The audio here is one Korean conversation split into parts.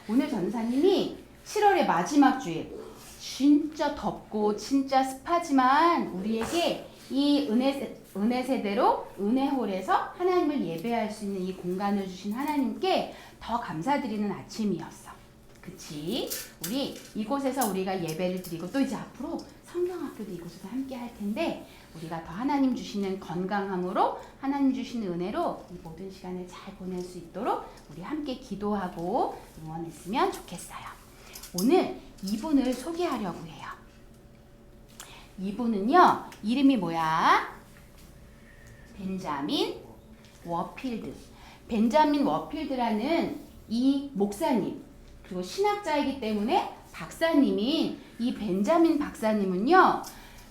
오늘 전사님이 7월의 마지막 주일, 진짜 덥고 진짜 습하지만 우리에게 이 은혜 세대로 은혜홀에서 하나님을 예배할 수 있는 이 공간을 주신 하나님께 더 감사드리는 아침이었어. 그치? 우리 이곳에서 우리가 예배를 드리고 또 이제 앞으로 성경학교도 이곳에서 함께 할 텐데 우리가 더 하나님 주시는 건강함으로 하나님 주시는 은혜로 이 모든 시간을 잘 보낼 수 있도록 우리 함께 기도하고 응원했으면 좋겠어요. 오늘 이분을 소개하려고 해요. 이분은요, 이름이 뭐야? 벤자민 워필드. 벤자민 워필드라는 이 목사님, 그리고 신학자이기 때문에 박사님인 이 벤자민 박사님은요,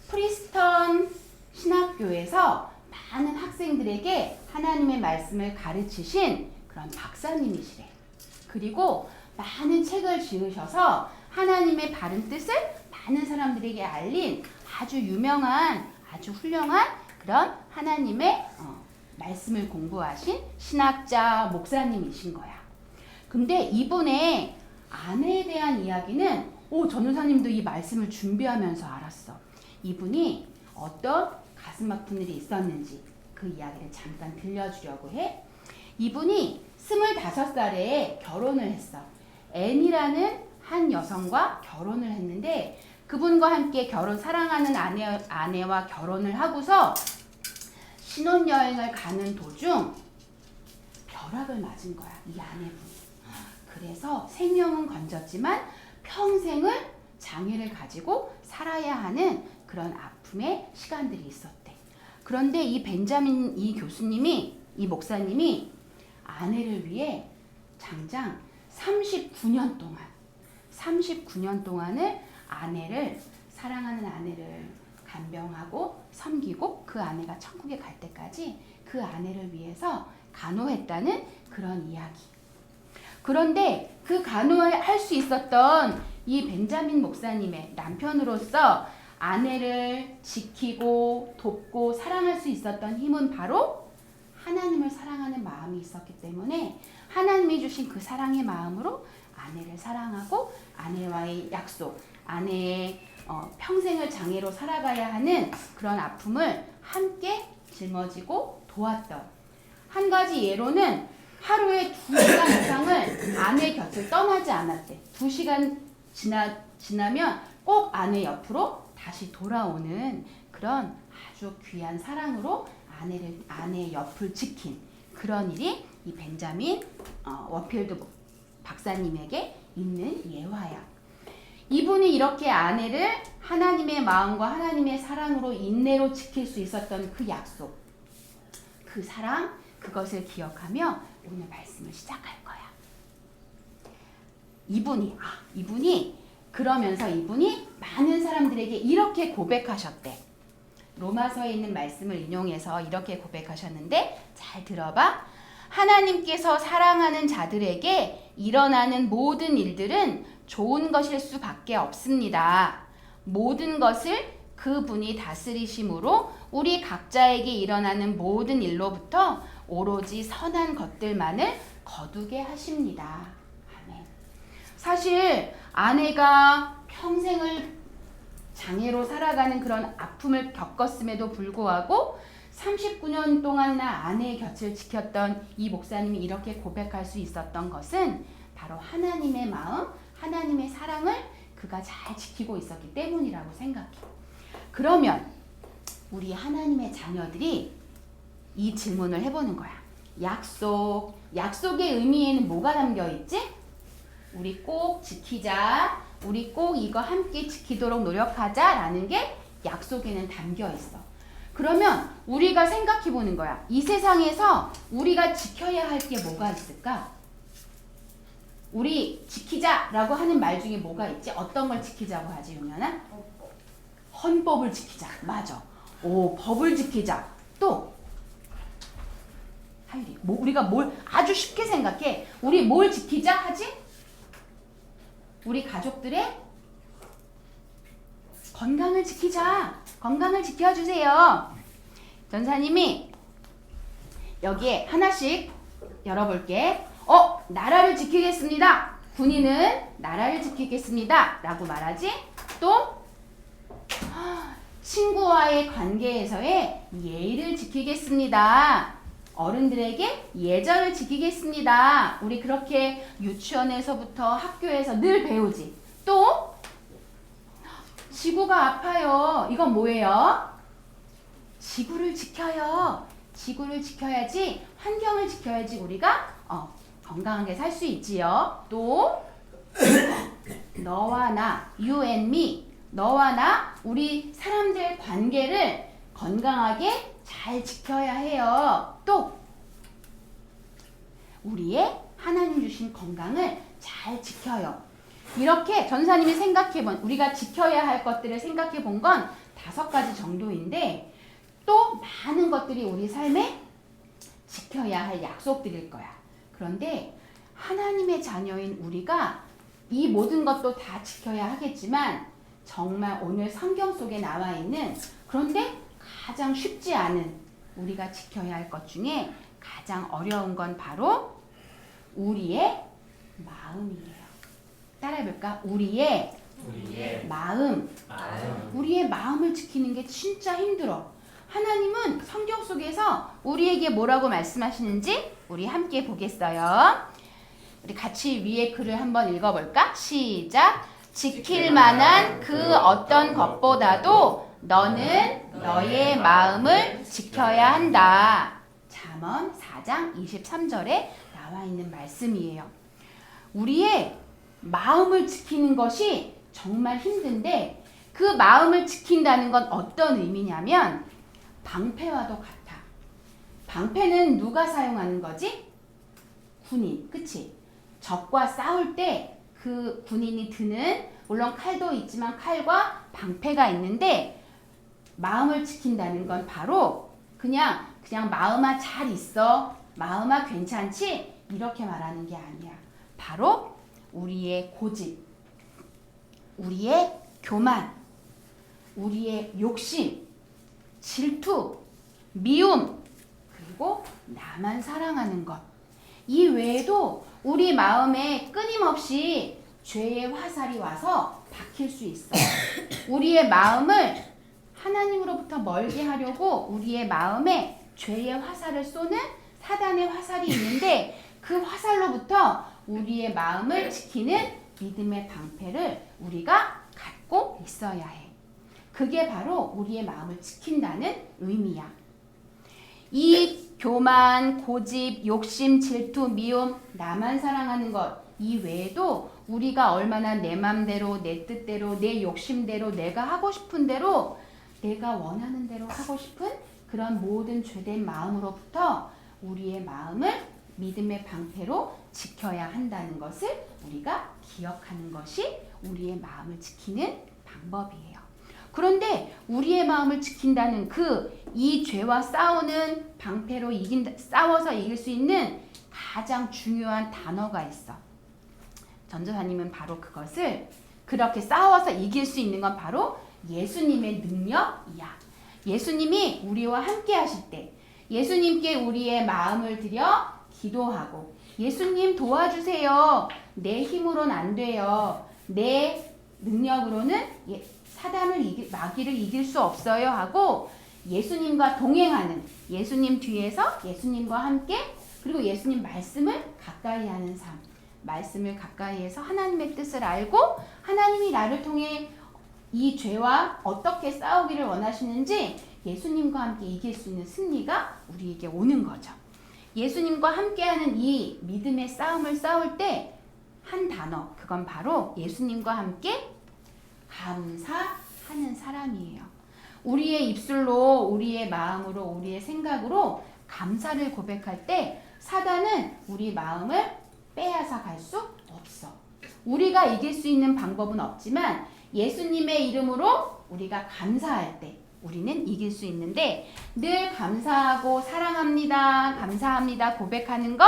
프리스턴 신학교에서 많은 학생들에게 하나님의 말씀을 가르치신 그런 박사님이시래. 그리고 많은 책을 지으셔서 하나님의 바른 뜻을 많은 사람들에게 알린 아주 유명한, 아주 훌륭한 그런 하나님의 말씀을 공부하신 신학자 목사님이신 거야. 근데 이분의 아내에 대한 이야기는 전도사님도 이 말씀을 준비하면서 알았어. 이분이 어떤 가슴 아픈 일이 있었는지 그 이야기를 잠깐 들려주려고 해. 이분이 25살에 결혼을 했어. 앤이라는 한 여성과 결혼을 했는데 그분과 함께 사랑하는 아내와 결혼을 하고서 신혼여행을 가는 도중 벼락을 맞은 거야, 이 아내분이. 그래서 생명은 건졌지만 평생을 장애를 가지고 살아야 하는 그런 아픔의 시간들이 있었대. 그런데 이 벤자민 이 목사님이 아내를 위해 장장 39년 동안을 사랑하는 아내를 간병하고 섬기고 그 아내가 천국에 갈 때까지 그 아내를 위해서 간호했다는 그런 이야기. 그런데 그 간호할 수 있었던 이 벤자민 목사님의 남편으로서 아내를 지키고 돕고 사랑할 수 있었던 힘은 바로 하나님을 사랑하는 마음이 있었기 때문에 하나님이 주신 그 사랑의 마음으로 아내를 사랑하고 아내와의 약속, 아내의 평생을 장애로 살아가야 하는 그런 아픔을 함께 짊어지고 도왔던. 한 가지 예로는 하루에 2시간 이상을 아내 곁을 떠나지 않았대. 2시간 지나면 꼭 아내 옆으로 다시 돌아오는 그런 아주 귀한 사랑으로 아내의 옆을 지킨 그런 일이 이 벤자민 워필드 박사님에게 있는 예화야. 이분이 이렇게 아내를 하나님의 마음과 하나님의 사랑으로 인내로 지킬 수 있었던 그 약속, 그 사랑, 그것을 기억하며 오늘 말씀을 시작할 거야. 그러면서 이분이 많은 사람들에게 이렇게 고백하셨대. 로마서에 있는 말씀을 인용해서 이렇게 고백하셨는데 잘 들어봐. 하나님께서 사랑하는 자들에게 일어나는 모든 일들은 좋은 것일 수밖에 없습니다. 모든 것을 그분이 다스리심으로 우리 각자에게 일어나는 모든 일로부터 오로지 선한 것들만을 거두게 하십니다. 아멘. 사실 아내가 평생을 장애로 살아가는 그런 아픔을 겪었음에도 불구하고 39년 동안이나 아내의 곁을 지켰던 이 목사님이 이렇게 고백할 수 있었던 것은 바로 하나님의 마음, 하나님의 사랑을 그가 잘 지키고 있었기 때문이라고 생각해. 그러면 우리 하나님의 자녀들이 이 질문을 해보는 거야. 약속의 의미에는 뭐가 담겨있지? 우리 꼭 지키자. 우리 꼭 이거 함께 지키도록 노력하자 라는 게 약속에는 담겨있어. 그러면 우리가 생각해보는 거야. 이 세상에서 우리가 지켜야 할 게 뭐가 있을까? 우리 지키자라고 하는 말 중에 뭐가 있지? 어떤 걸 지키자고 하지, 용현아? 헌법을 지키자. 맞아. 법을 지키자. 또 하율이, 우리가 뭘 아주 쉽게 생각해. 우리 뭘 지키자 하지? 우리 가족들의 건강을 지키자. 건강을 지켜주세요. 전사님이 여기에 하나씩 열어볼게. 나라를 지키겠습니다. 군인은 나라를 지키겠습니다. 라고 말하지. 또 친구와의 관계에서의 예의를 지키겠습니다. 어른들에게 예절을 지키겠습니다. 우리 그렇게 유치원에서부터 학교에서 늘 배우지. 또 지구가 아파요. 이건 뭐예요? 지구를 지켜요. 지구를 지켜야지, 환경을 지켜야지 우리가 건강하게 살 수 있지요. 또 너와 나, you and me, 너와 나, 우리 사람들 관계를 건강하게 잘 지켜야 해요. 또 우리의 하나님 주신 건강을 잘 지켜요. 이렇게 전사님이 생각해본, 우리가 지켜야 할 것들을 생각해본 건 5가지 정도인데, 또 많은 것들이 우리 삶에 지켜야 할 약속들일 거야. 그런데 하나님의 자녀인 우리가 이 모든 것도 다 지켜야 하겠지만, 정말 오늘 성경 속에 나와 있는, 그런데 가장 쉽지 않은 우리가 지켜야 할 것 중에 가장 어려운 건 바로 우리의 마음이에요. 따라해볼까? 우리의 마음. 우리의 마음을 지키는 게 진짜 힘들어. 하나님은 성경 속에서 우리에게 뭐라고 말씀하시는지 우리 함께 보겠어요. 우리 같이 위에 글을 한번 읽어볼까? 시작! 지킬 만한 그 어떤 것보다도 너는 너의 마음을 지켜야 한다. 잠언 4장 23절에 나와 있는 말씀이에요. 우리의 마음을 지키는 것이 정말 힘든데, 그 마음을 지킨다는 건 어떤 의미냐면 방패와도 같아. 방패는 누가 사용하는 거지? 군인, 그치? 적과 싸울 때 그 군인이 드는, 물론 칼도 있지만 칼과 방패가 있는데, 마음을 지킨다는 건 바로 그냥 마음아 잘 있어, 마음아 괜찮지? 이렇게 말하는 게 아니야. 바로 우리의 고집, 우리의 교만, 우리의 욕심, 질투, 미움, 그리고 나만 사랑하는 것. 이 외에도 우리 마음에 끊임없이 죄의 화살이 와서 박힐 수 있어. 우리의 마음을 하나님으로부터 멀게 하려고 우리의 마음에 죄의 화살을 쏘는 사단의 화살이 있는데, 그 화살로부터 우리의 마음을 지키는 믿음의 방패를 우리가 갖고 있어야 해. 그게 바로 우리의 마음을 지킨다는 의미야. 이 교만, 고집, 욕심, 질투, 미움, 나만 사랑하는 것, 이 외에도 우리가 얼마나 내 맘대로, 내 뜻대로, 내 욕심대로, 내가 하고 싶은 대로, 내가 원하는 대로 하고 싶은 그런 모든 죄된 마음으로부터 우리의 마음을 믿음의 방패로 지켜야 한다는 것을 우리가 기억하는 것이 우리의 마음을 지키는 방법이에요. 그런데 우리의 마음을 지킨다는 이 죄와 싸우는 방패로 싸워서 이길 수 있는 가장 중요한 단어가 있어. 전도사님은 바로 그것을, 그렇게 싸워서 이길 수 있는 건 바로 예수님의 능력이야. 예수님이 우리와 함께 하실 때, 예수님께 우리의 마음을 들여 기도하고, 예수님 도와주세요. 내 힘으로는 안 돼요. 내 능력으로는 마귀를 이길 수 없어요 하고, 예수님과 동행하는, 예수님 뒤에서 예수님과 함께, 그리고 예수님 말씀을 가까이 하는 삶. 말씀을 가까이 해서 하나님의 뜻을 알고, 하나님이 나를 통해 이 죄와 어떻게 싸우기를 원하시는지 예수님과 함께 이길 수 있는 승리가 우리에게 오는 거죠. 예수님과 함께하는 이 믿음의 싸움을 싸울 때 한 단어, 그건 바로 예수님과 함께 감사하는 사람이에요. 우리의 입술로, 우리의 마음으로, 우리의 생각으로 감사를 고백할 때 사단은 우리 마음을 빼앗아 갈 수 없어. 우리가 이길 수 있는 방법은 없지만 예수님의 이름으로 우리가 감사할 때 우리는 이길 수 있는데, 늘 감사하고 사랑합니다, 감사합니다 고백하는 것,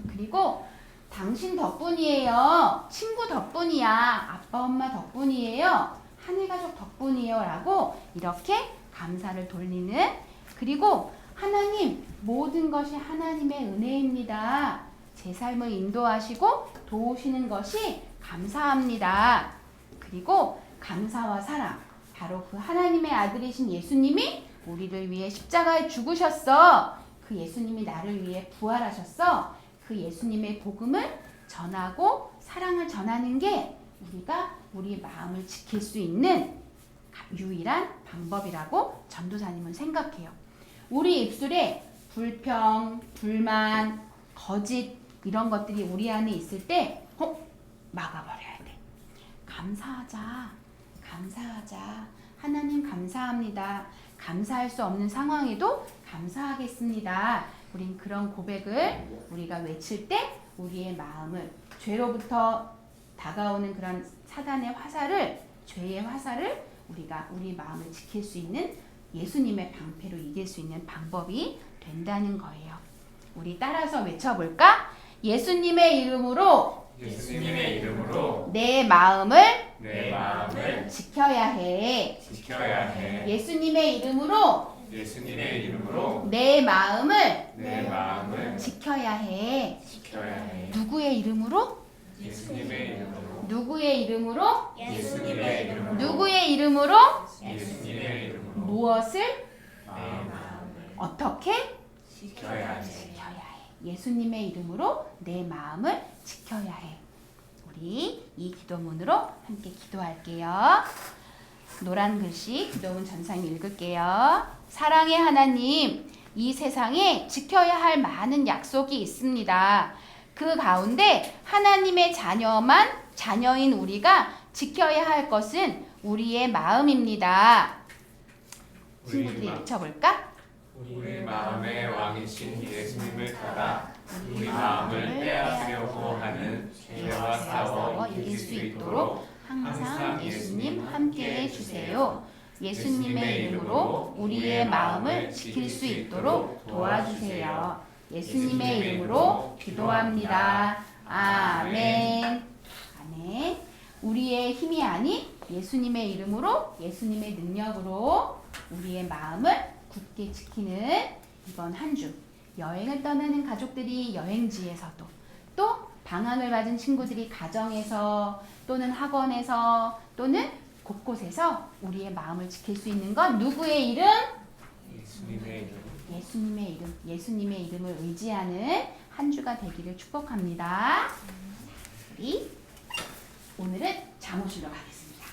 그리고 당신 덕분이에요, 친구 덕분이야, 아빠 엄마 덕분이에요, 하늘가족 덕분이에요 라고 이렇게 감사를 돌리는, 그리고 하나님, 모든 것이 하나님의 은혜입니다, 제 삶을 인도하시고 도우시는 것이 감사합니다. 그리고 감사와 사랑, 바로 그 하나님의 아들이신 예수님이 우리를 위해 십자가에 죽으셨어. 그 예수님이 나를 위해 부활하셨어. 그 예수님의 복음을 전하고 사랑을 전하는 게 우리가 우리 마음을 지킬 수 있는 유일한 방법이라고 전도사님은 생각해요. 우리 입술에 불평, 불만, 거짓 이런 것들이 우리 안에 있을 때 막아버려야 돼. 감사하자. 감사하자. 하나님 감사합니다. 감사할 수 없는 상황에도 감사하겠습니다. 우린 그런 고백을 우리가 외칠 때 우리의 마음을 죄로부터 다가오는 그런 사단의 화살을, 죄의 화살을 우리가 우리 마음을 지킬 수 있는 예수님의 방패로 이길 수 있는 방법이 된다는 거예요. 우리 따라서 외쳐볼까? 예수님의 이름으로 내 마음을 지켜야 해. 예수님의 이름으로 내 마음을 지켜야 해. 누구의 이름으로? 누구의 이름으로? 누구의 이름으로? 무엇을? 어떻게? 지켜야 해. 예수님의 이름으로 내 마음을 지켜야 해. 우리 이 기도문으로 함께 기도할게요. 노란 글씨 기도문 전사님 읽을게요. 사랑의 하나님, 이 세상에 지켜야 할 많은 약속이 있습니다. 그 가운데 하나님의 자녀인 우리가 지켜야 할 것은 우리의 마음입니다. 친구들이 외쳐볼까? 우리 마음의 왕이신 예수님을 따라 우리 마음을 빼앗으려고 하는 죄와 싸워 이길 수 있도록 항상 예수님 함께해 주세요. 예수님의 이름으로 우리의 마음을 지킬 수 있도록 도와주세요. 예수님의 이름으로 기도합니다. 아멘. 아멘. 우리의 힘이 아닌 예수님의 이름으로, 예수님의 능력으로 우리의 마음을 굳게 지키는 이번 한 주, 여행을 떠나는 가족들이 여행지에서도, 또 방학을 가진 친구들이 가정에서 또는 학원에서 또는 곳곳에서 우리의 마음을 지킬 수 있는 건 누구의 이름? 예수님의 이름. 예수님의 이름을 의지하는 한 주가 되기를 축복합니다. 우리 오늘은 잠옷으로 가겠습니다.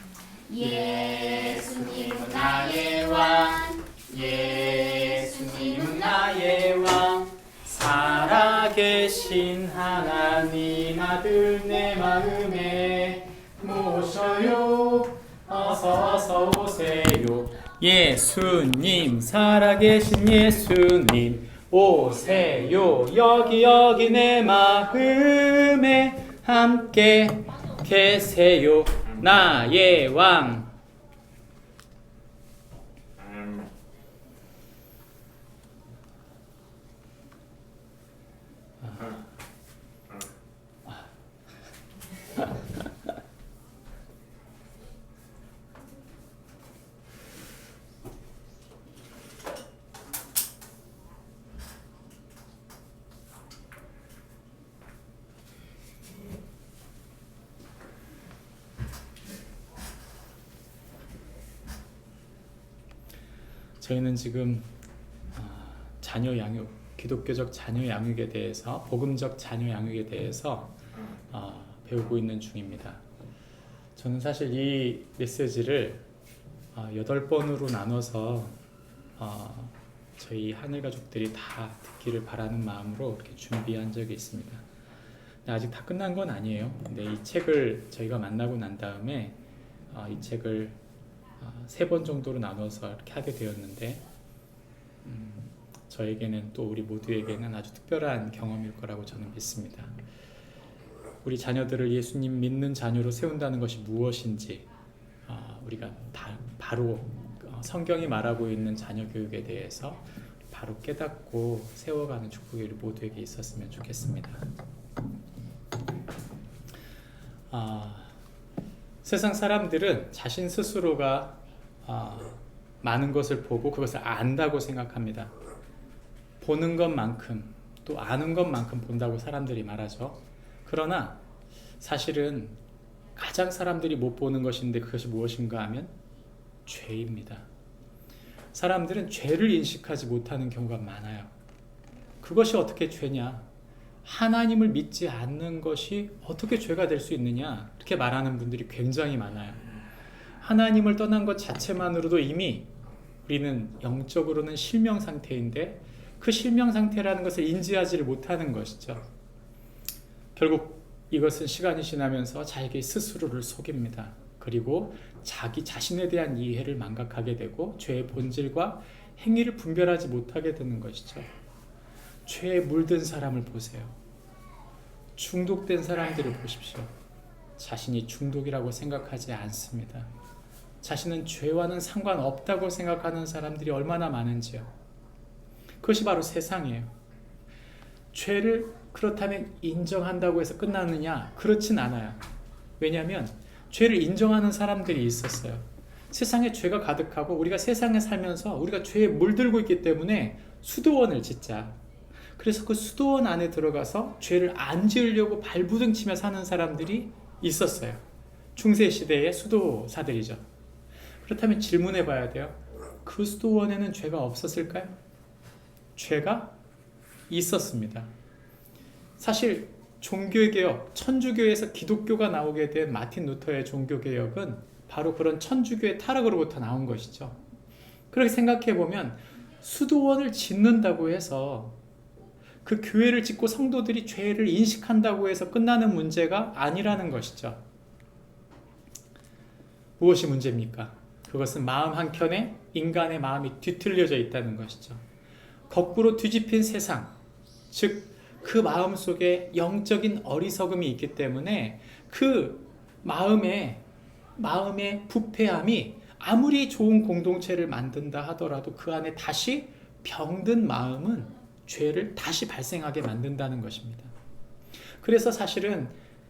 예수님은 나의 왕, 예수님은 나의 왕, 살아계신 하나님 아들 내 마음에 모셔요. 어서 오세요. 예수님, 살아계신 예수님 오세요. 여기 내 마음에 함께 계세요. 나의 왕. 저희는 지금 자녀 양육, 기독교적 자녀 양육에 대해서, 복음적 자녀 양육에 대해서 배우고 있는 중입니다. 저는 사실 이 메시지를 8번으로 나눠서 저희 하늘 가족들이 다 듣기를 바라는 마음으로 이렇게 준비한 적이 있습니다. 근데 아직 다 끝난 건 아니에요. 근데 이 책을 저희가 만나고 난 다음에 이 책을 3번 정도로 나눠서 이렇게 하게 되었는데 저에게는, 또 우리 모두에게는 아주 특별한 경험일 거라고 저는 믿습니다. 우리 자녀들을 예수님 믿는 자녀로 세운다는 것이 무엇인지 우리가 바로 성경이 말하고 있는 자녀 교육에 대해서 바로 깨닫고 세워가는 축복이 우리 모두에게 있었으면 좋겠습니다. 세상 사람들은 자신 스스로가 많은 것을 보고 그것을 안다고 생각합니다. 보는 것만큼, 또 아는 것만큼 본다고 사람들이 말하죠. 그러나 사실은 가장 사람들이 못 보는 것인데 그것이 무엇인가 하면 죄입니다. 사람들은 죄를 인식하지 못하는 경우가 많아요. 그것이 어떻게 죄냐? 하나님을 믿지 않는 것이 어떻게 죄가 될 수 있느냐? 이렇게 말하는 분들이 굉장히 많아요. 하나님을 떠난 것 자체만으로도 이미 우리는 영적으로는 실명 상태인데 그 실명 상태라는 것을 인지하지를 못하는 것이죠. 결국 이것은 시간이 지나면서 자기 스스로를 속입니다. 그리고 자기 자신에 대한 이해를 망각하게 되고 죄의 본질과 행위를 분별하지 못하게 되는 것이죠. 죄에 물든 사람을 보세요. 중독된 사람들을 보십시오. 자신이 중독이라고 생각하지 않습니다. 자신은 죄와는 상관없다고 생각하는 사람들이 얼마나 많은지요. 그것이 바로 세상이에요. 죄를 그렇다면 인정한다고 해서 끝나느냐? 그렇진 않아요. 왜냐하면 죄를 인정하는 사람들이 있었어요. 세상에 죄가 가득하고 우리가 세상에 살면서 우리가 죄에 물들고 있기 때문에 수도원을 짓자. 그래서 그 수도원 안에 들어가서 죄를 안 지으려고 발부둥치며 사는 사람들이 있었어요. 중세시대의 수도사들이죠. 그렇다면 질문해 봐야 돼요. 그 수도원에는 죄가 없었을까요? 죄가 있었습니다. 사실 종교개혁, 천주교에서 기독교가 나오게 된 마틴 루터의 종교개혁은 바로 그런 천주교의 타락으로부터 나온 것이죠. 그렇게 생각해 보면 수도원을 짓는다고 해서 그 교회를 짓고 성도들이 죄를 인식한다고 해서 끝나는 문제가 아니라는 것이죠. 무엇이 문제입니까? 그것은 마음 한켠에 인간의 마음이 뒤틀려져 있다는 것이죠. 거꾸로 뒤집힌 세상, 즉 그 마음 속에 영적인 어리석음이 있기 때문에 그 마음의 부패함이 아무리 좋은 공동체를 만든다 하더라도 그 안에 다시 병든 마음은 죄를 다시 발생하게 만든다는 것입니다. 그래서 사실은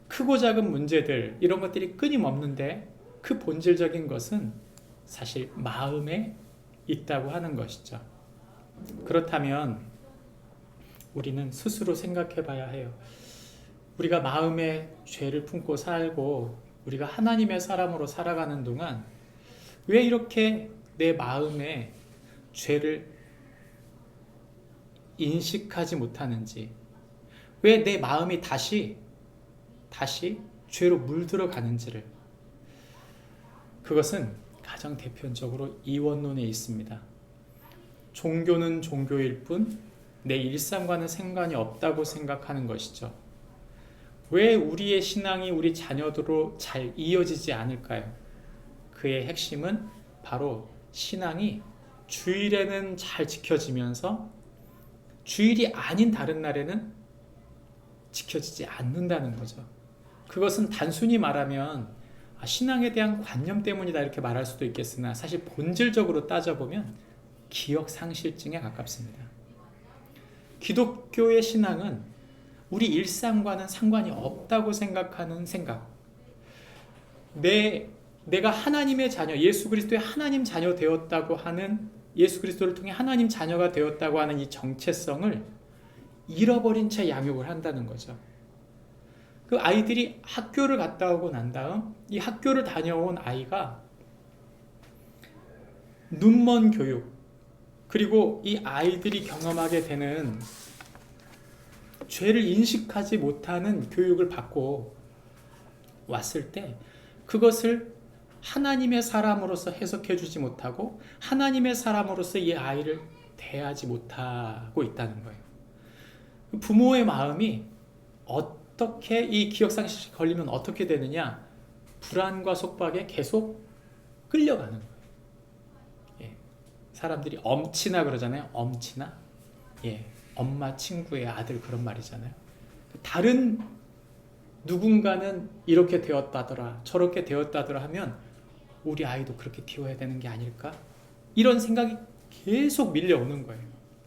크고 작은 문제들 이런 것들이 끊임없는데 그 본질적인 것은 사실 마음에 있다고 하는 것이죠. 그렇다면 우리는 스스로 생각해 봐야 해요. 우리가 마음에 죄를 품고 살고 우리가 하나님의 사람으로 살아가는 동안 왜 이렇게 내 마음에 죄를 인식하지 못하는지, 왜 내 마음이 다시 죄로 물들어 가는지를, 그것은 가장 대표적으로 이원론에 있습니다. 종교는 종교일 뿐 내 일상과는 상관이 없다고 생각하는 것이죠. 왜 우리의 신앙이 우리 자녀들로 잘 이어지지 않을까요? 그의 핵심은 바로 신앙이 주일에는 잘 지켜지면서 주일이 아닌 다른 날에는 지켜지지 않는다는 거죠. 그것은 단순히 말하면 신앙에 대한 관념 때문이다 이렇게 말할 수도 있겠으나 사실 본질적으로 따져보면 기억상실증에 가깝습니다. 기독교의 신앙은 우리 일상과는 상관이 없다고 생각하는 생각. 내가 하나님의 자녀, 예수 그리스도의 하나님 자녀 되었다고 하는, 예수 그리스도를 통해 하나님 자녀가 되었다고 하는 이 정체성을 잃어버린 채 양육을 한다는 거죠. 그 아이들이 학교를 갔다 오고 난 다음 이 학교를 다녀온 아이가 눈먼 교육, 그리고 이 아이들이 경험하게 되는 죄를 인식하지 못하는 교육을 받고 왔을 때 그것을 하나님의 사람으로서 해석해 주지 못하고 하나님의 사람으로서 이 아이를 대하지 못하고 있다는 거예요. 부모의 마음이 어떻게 이 기억상실이 걸리면 어떻게 되느냐? 불안과 속박에 계속 끌려가는 거예요. 사람들이 엄친아 그러잖아요. 엄친아. 엄마 친구의 아들 그런 말이잖아요. 다른 누군가는 이렇게 되었다더라 저렇게 되었다더라 하면 우리 아이도 그렇게 키워야 되는 게 아닐까? 이런 생각이 계속 밀려오는 거예요.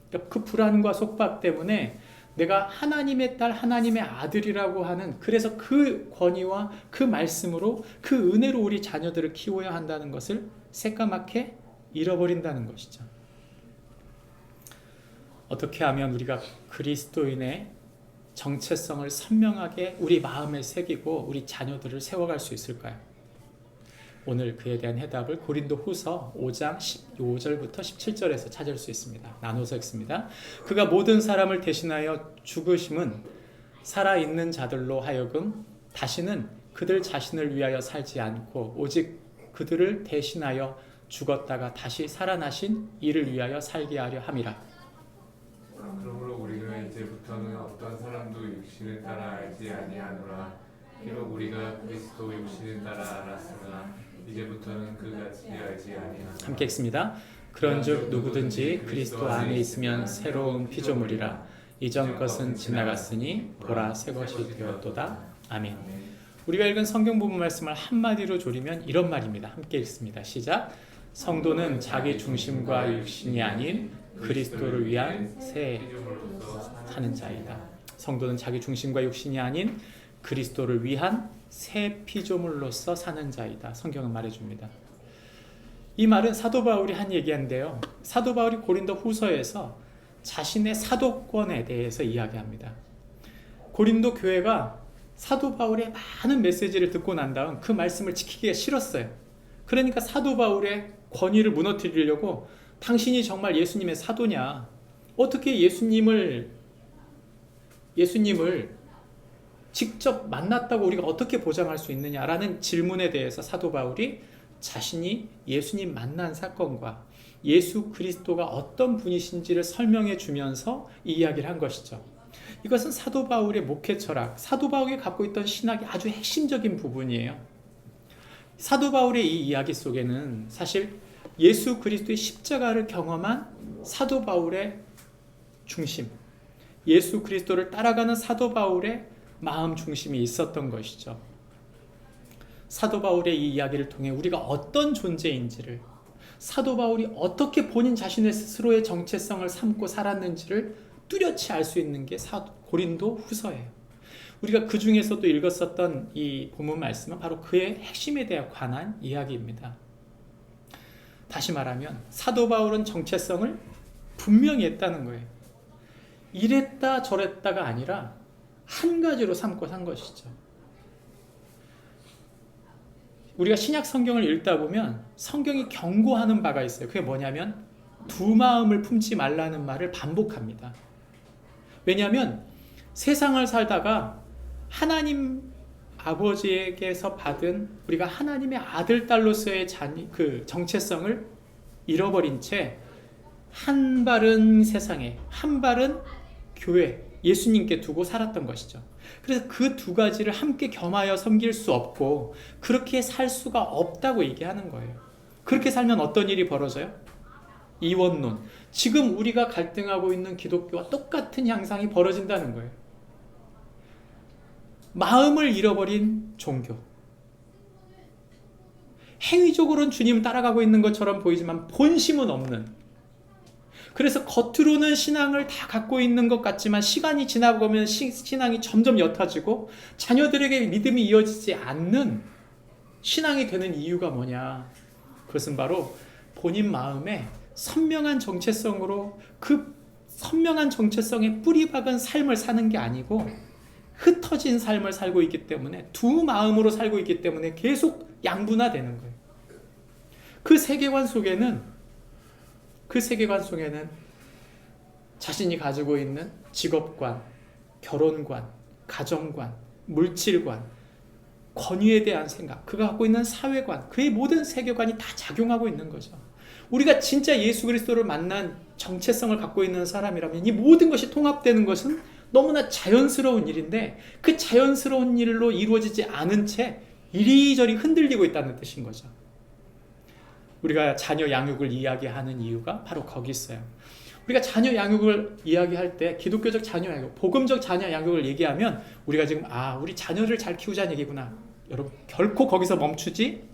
그러니까 그 불안과 속박 때문에 내가 하나님의 딸, 하나님의 아들이라고 하는, 그래서 그 권위와 그 말씀으로 그 은혜로 우리 자녀들을 키워야 한다는 것을 새까맣게 잃어버린다는 것이죠. 어떻게 하면 우리가 그리스도인의 정체성을 선명하게 우리 마음에 새기고 우리 자녀들을 세워갈 수 있을까요? 오늘 그에 대한 해답을 고린도후서 5장 15절부터 17절에서 찾을 수 있습니다. 나눠서 읽습니다. 그가 모든 사람을 대신하여 죽으심은 살아있는 자들로 하여금 다시는 그들 자신을 위하여 살지 않고 오직 그들을 대신하여 죽었다가 다시 살아나신 이를 위하여 살게 하려 함이라. 그러므로 우리가 이제부터는 어떤 사람도 육신을 따라 알지 아니하노라. 비록 우리가 그리스도 육신을 따라 알았으나 이제부터는 그같이 알지 아니하노라. 함께 읽습니다. 그런즉 누구든지 그리스도 안에 있으면 새로운 피조물이라. 이전 것은 지나갔으니 보라 새 것이 되었도다. 아멘. 우리가 읽은 성경 부분 말씀을 한마디로 조리면 이런 말입니다. 함께 읽습니다. 시작. 성도는 자기 중심과 육신이 아닌 그리스도를 위한 새 사는 자이다. 성도는 자기 중심과 육신이 아닌 그리스도를 위한 새 피조물로서 사는 자이다. 성경은 말해줍니다. 이 말은 사도 바울이 한 얘기인데요. 사도 바울이 고린도 후서에서 자신의 사도권에 대해서 이야기합니다. 고린도 교회가 사도 바울의 많은 메시지를 듣고 난 다음 그 말씀을 지키기가 싫었어요. 그러니까 사도 바울의 권위를 무너뜨리려고 당신이 정말 예수님의 사도냐? 어떻게 예수님을 직접 만났다고 우리가 어떻게 보장할 수 있느냐라는 질문에 대해서 사도 바울이 자신이 예수님 만난 사건과 예수 그리스도가 어떤 분이신지를 설명해 주면서 이 이야기를 한 것이죠. 이것은 사도 바울의 목회 철학, 사도 바울이 갖고 있던 신학의 아주 핵심적인 부분이에요. 사도 바울의 이 이야기 속에는 사실 예수 그리스도의 십자가를 경험한 사도 바울의 중심, 예수 그리스도를 따라가는 사도 바울의 마음 중심이 있었던 것이죠. 사도 바울의 이 이야기를 통해 우리가 어떤 존재인지를, 사도 바울이 어떻게 본인 자신의 스스로의 정체성을 삼고 살았는지를 뚜렷이 알 수 있는 게 고린도 후서예요. 우리가 그 중에서도 읽었었던 이 본문 말씀은 바로 그의 핵심에 대해 관한 이야기입니다. 다시 말하면 사도 바울은 정체성을 분명히 했다는 거예요. 이랬다 저랬다가 아니라 한 가지로 삼고 산 것이죠. 우리가 신약 성경을 읽다 보면 성경이 경고하는 바가 있어요. 그게 뭐냐면 두 마음을 품지 말라는 말을 반복합니다. 왜냐하면 세상을 살다가 하나님 아버지에게서 받은 우리가 하나님의 아들 딸로서의 그 정체성을 잃어버린 채 한 발은 세상에, 한 발은 교회, 예수님께 두고 살았던 것이죠. 그래서 그 두 가지를 함께 겸하여 섬길 수 없고 그렇게 살 수가 없다고 얘기하는 거예요. 그렇게 살면 어떤 일이 벌어져요? 이원론. 지금 우리가 갈등하고 있는 기독교와 똑같은 양상이 벌어진다는 거예요. 마음을 잃어버린 종교. 행위적으로는 주님을 따라가고 있는 것처럼 보이지만 본심은 없는. 그래서 겉으로는 신앙을 다 갖고 있는 것 같지만 시간이 지나고 보면 신앙이 점점 옅어지고 자녀들에게 믿음이 이어지지 않는 신앙이 되는 이유가 뭐냐? 그것은 바로 본인 마음에 선명한 정체성으로 그 선명한 정체성에 뿌리박은 삶을 사는 게 아니고 흩어진 삶을 살고 있기 때문에 두 마음으로 살고 있기 때문에 계속 양분화되는 거예요. 그 세계관 속에는 자신이 가지고 있는 직업관, 결혼관, 가정관, 물질관, 권위에 대한 생각, 그가 갖고 있는 사회관, 그의 모든 세계관이 다 작용하고 있는 거죠. 우리가 진짜 예수 그리스도를 만난 정체성을 갖고 있는 사람이라면 이 모든 것이 통합되는 것은 너무나 자연스러운 일인데 그 자연스러운 일로 이루어지지 않은 채 이리저리 흔들리고 있다는 뜻인 거죠. 우리가 자녀 양육을 이야기하는 이유가 바로 거기 있어요. 우리가 자녀 양육을 이야기할 때 기독교적 자녀 양육, 복음적 자녀 양육을 얘기하면 우리가 지금 우리 자녀를 잘 키우자는 얘기구나. 여러분 결코 거기서 멈추지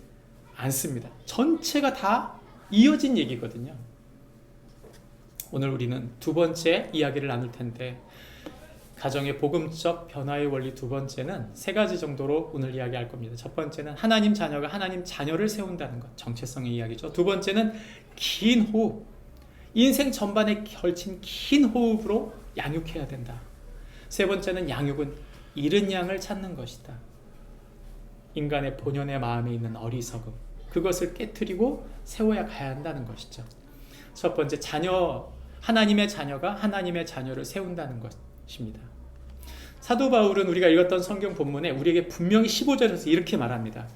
않습니다. 전체가 다 이어진 얘기거든요. 오늘 우리는 두 번째 이야기를 나눌 텐데 가정의 복음적 변화의 원리 두 번째는 세 가지 정도로 오늘 이야기할 겁니다. 첫 번째는 하나님 자녀가 하나님 자녀를 세운다는 것, 정체성의 이야기죠. 두 번째는 긴 호흡, 인생 전반에 걸친 긴 호흡으로 양육해야 된다. 세 번째는 양육은 잃은 양을 찾는 것이다. 인간의 본연의 마음에 있는 어리석음, 그것을 깨트리고 세워야 가야 한다는 것이죠. 첫 번째, 하나님의 자녀가 하나님의 자녀를 세운다는 것입니다. 사도 바울은 우리가 읽었던 성경 본문에 우리에게 분명히 15절에서 이렇게 말합니다.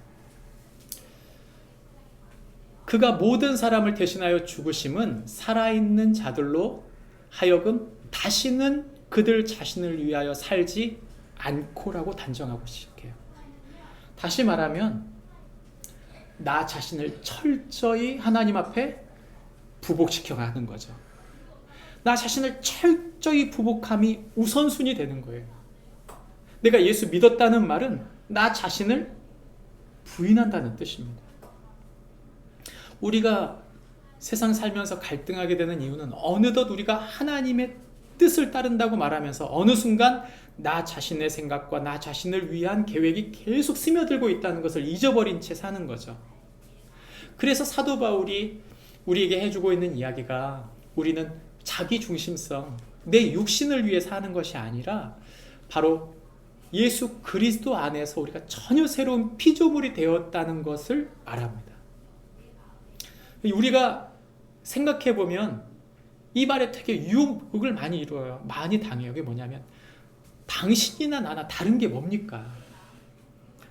그가 모든 사람을 대신하여 죽으심은 살아있는 자들로 하여금 다시는 그들 자신을 위하여 살지 않고라고 단정하고 시작해요. 다시 말하면 나 자신을 철저히 하나님 앞에 부복시켜 가는 거죠. 나 자신을 철저히 부복함이 우선순위 되는 거예요. 내가 예수 믿었다는 말은 나 자신을 부인한다는 뜻입니다. 우리가 세상 살면서 갈등하게 되는 이유는 어느덧 우리가 하나님의 뜻을 따른다고 말하면서 어느 순간 나 자신의 생각과 나 자신을 위한 계획이 계속 스며들고 있다는 것을 잊어버린 채 사는 거죠. 그래서 사도 바울이 우리에게 해주고 있는 이야기가 우리는 자기 중심성, 내 육신을 위해 사는 것이 아니라 바로 예수 그리스도 안에서 우리가 전혀 새로운 피조물이 되었다는 것을 말합니다. 우리가 생각해보면 이 말에 되게 유혹을 많이 이루어요. 많이 당해요. 그게 뭐냐면 당신이나 나나 다른 게 뭡니까?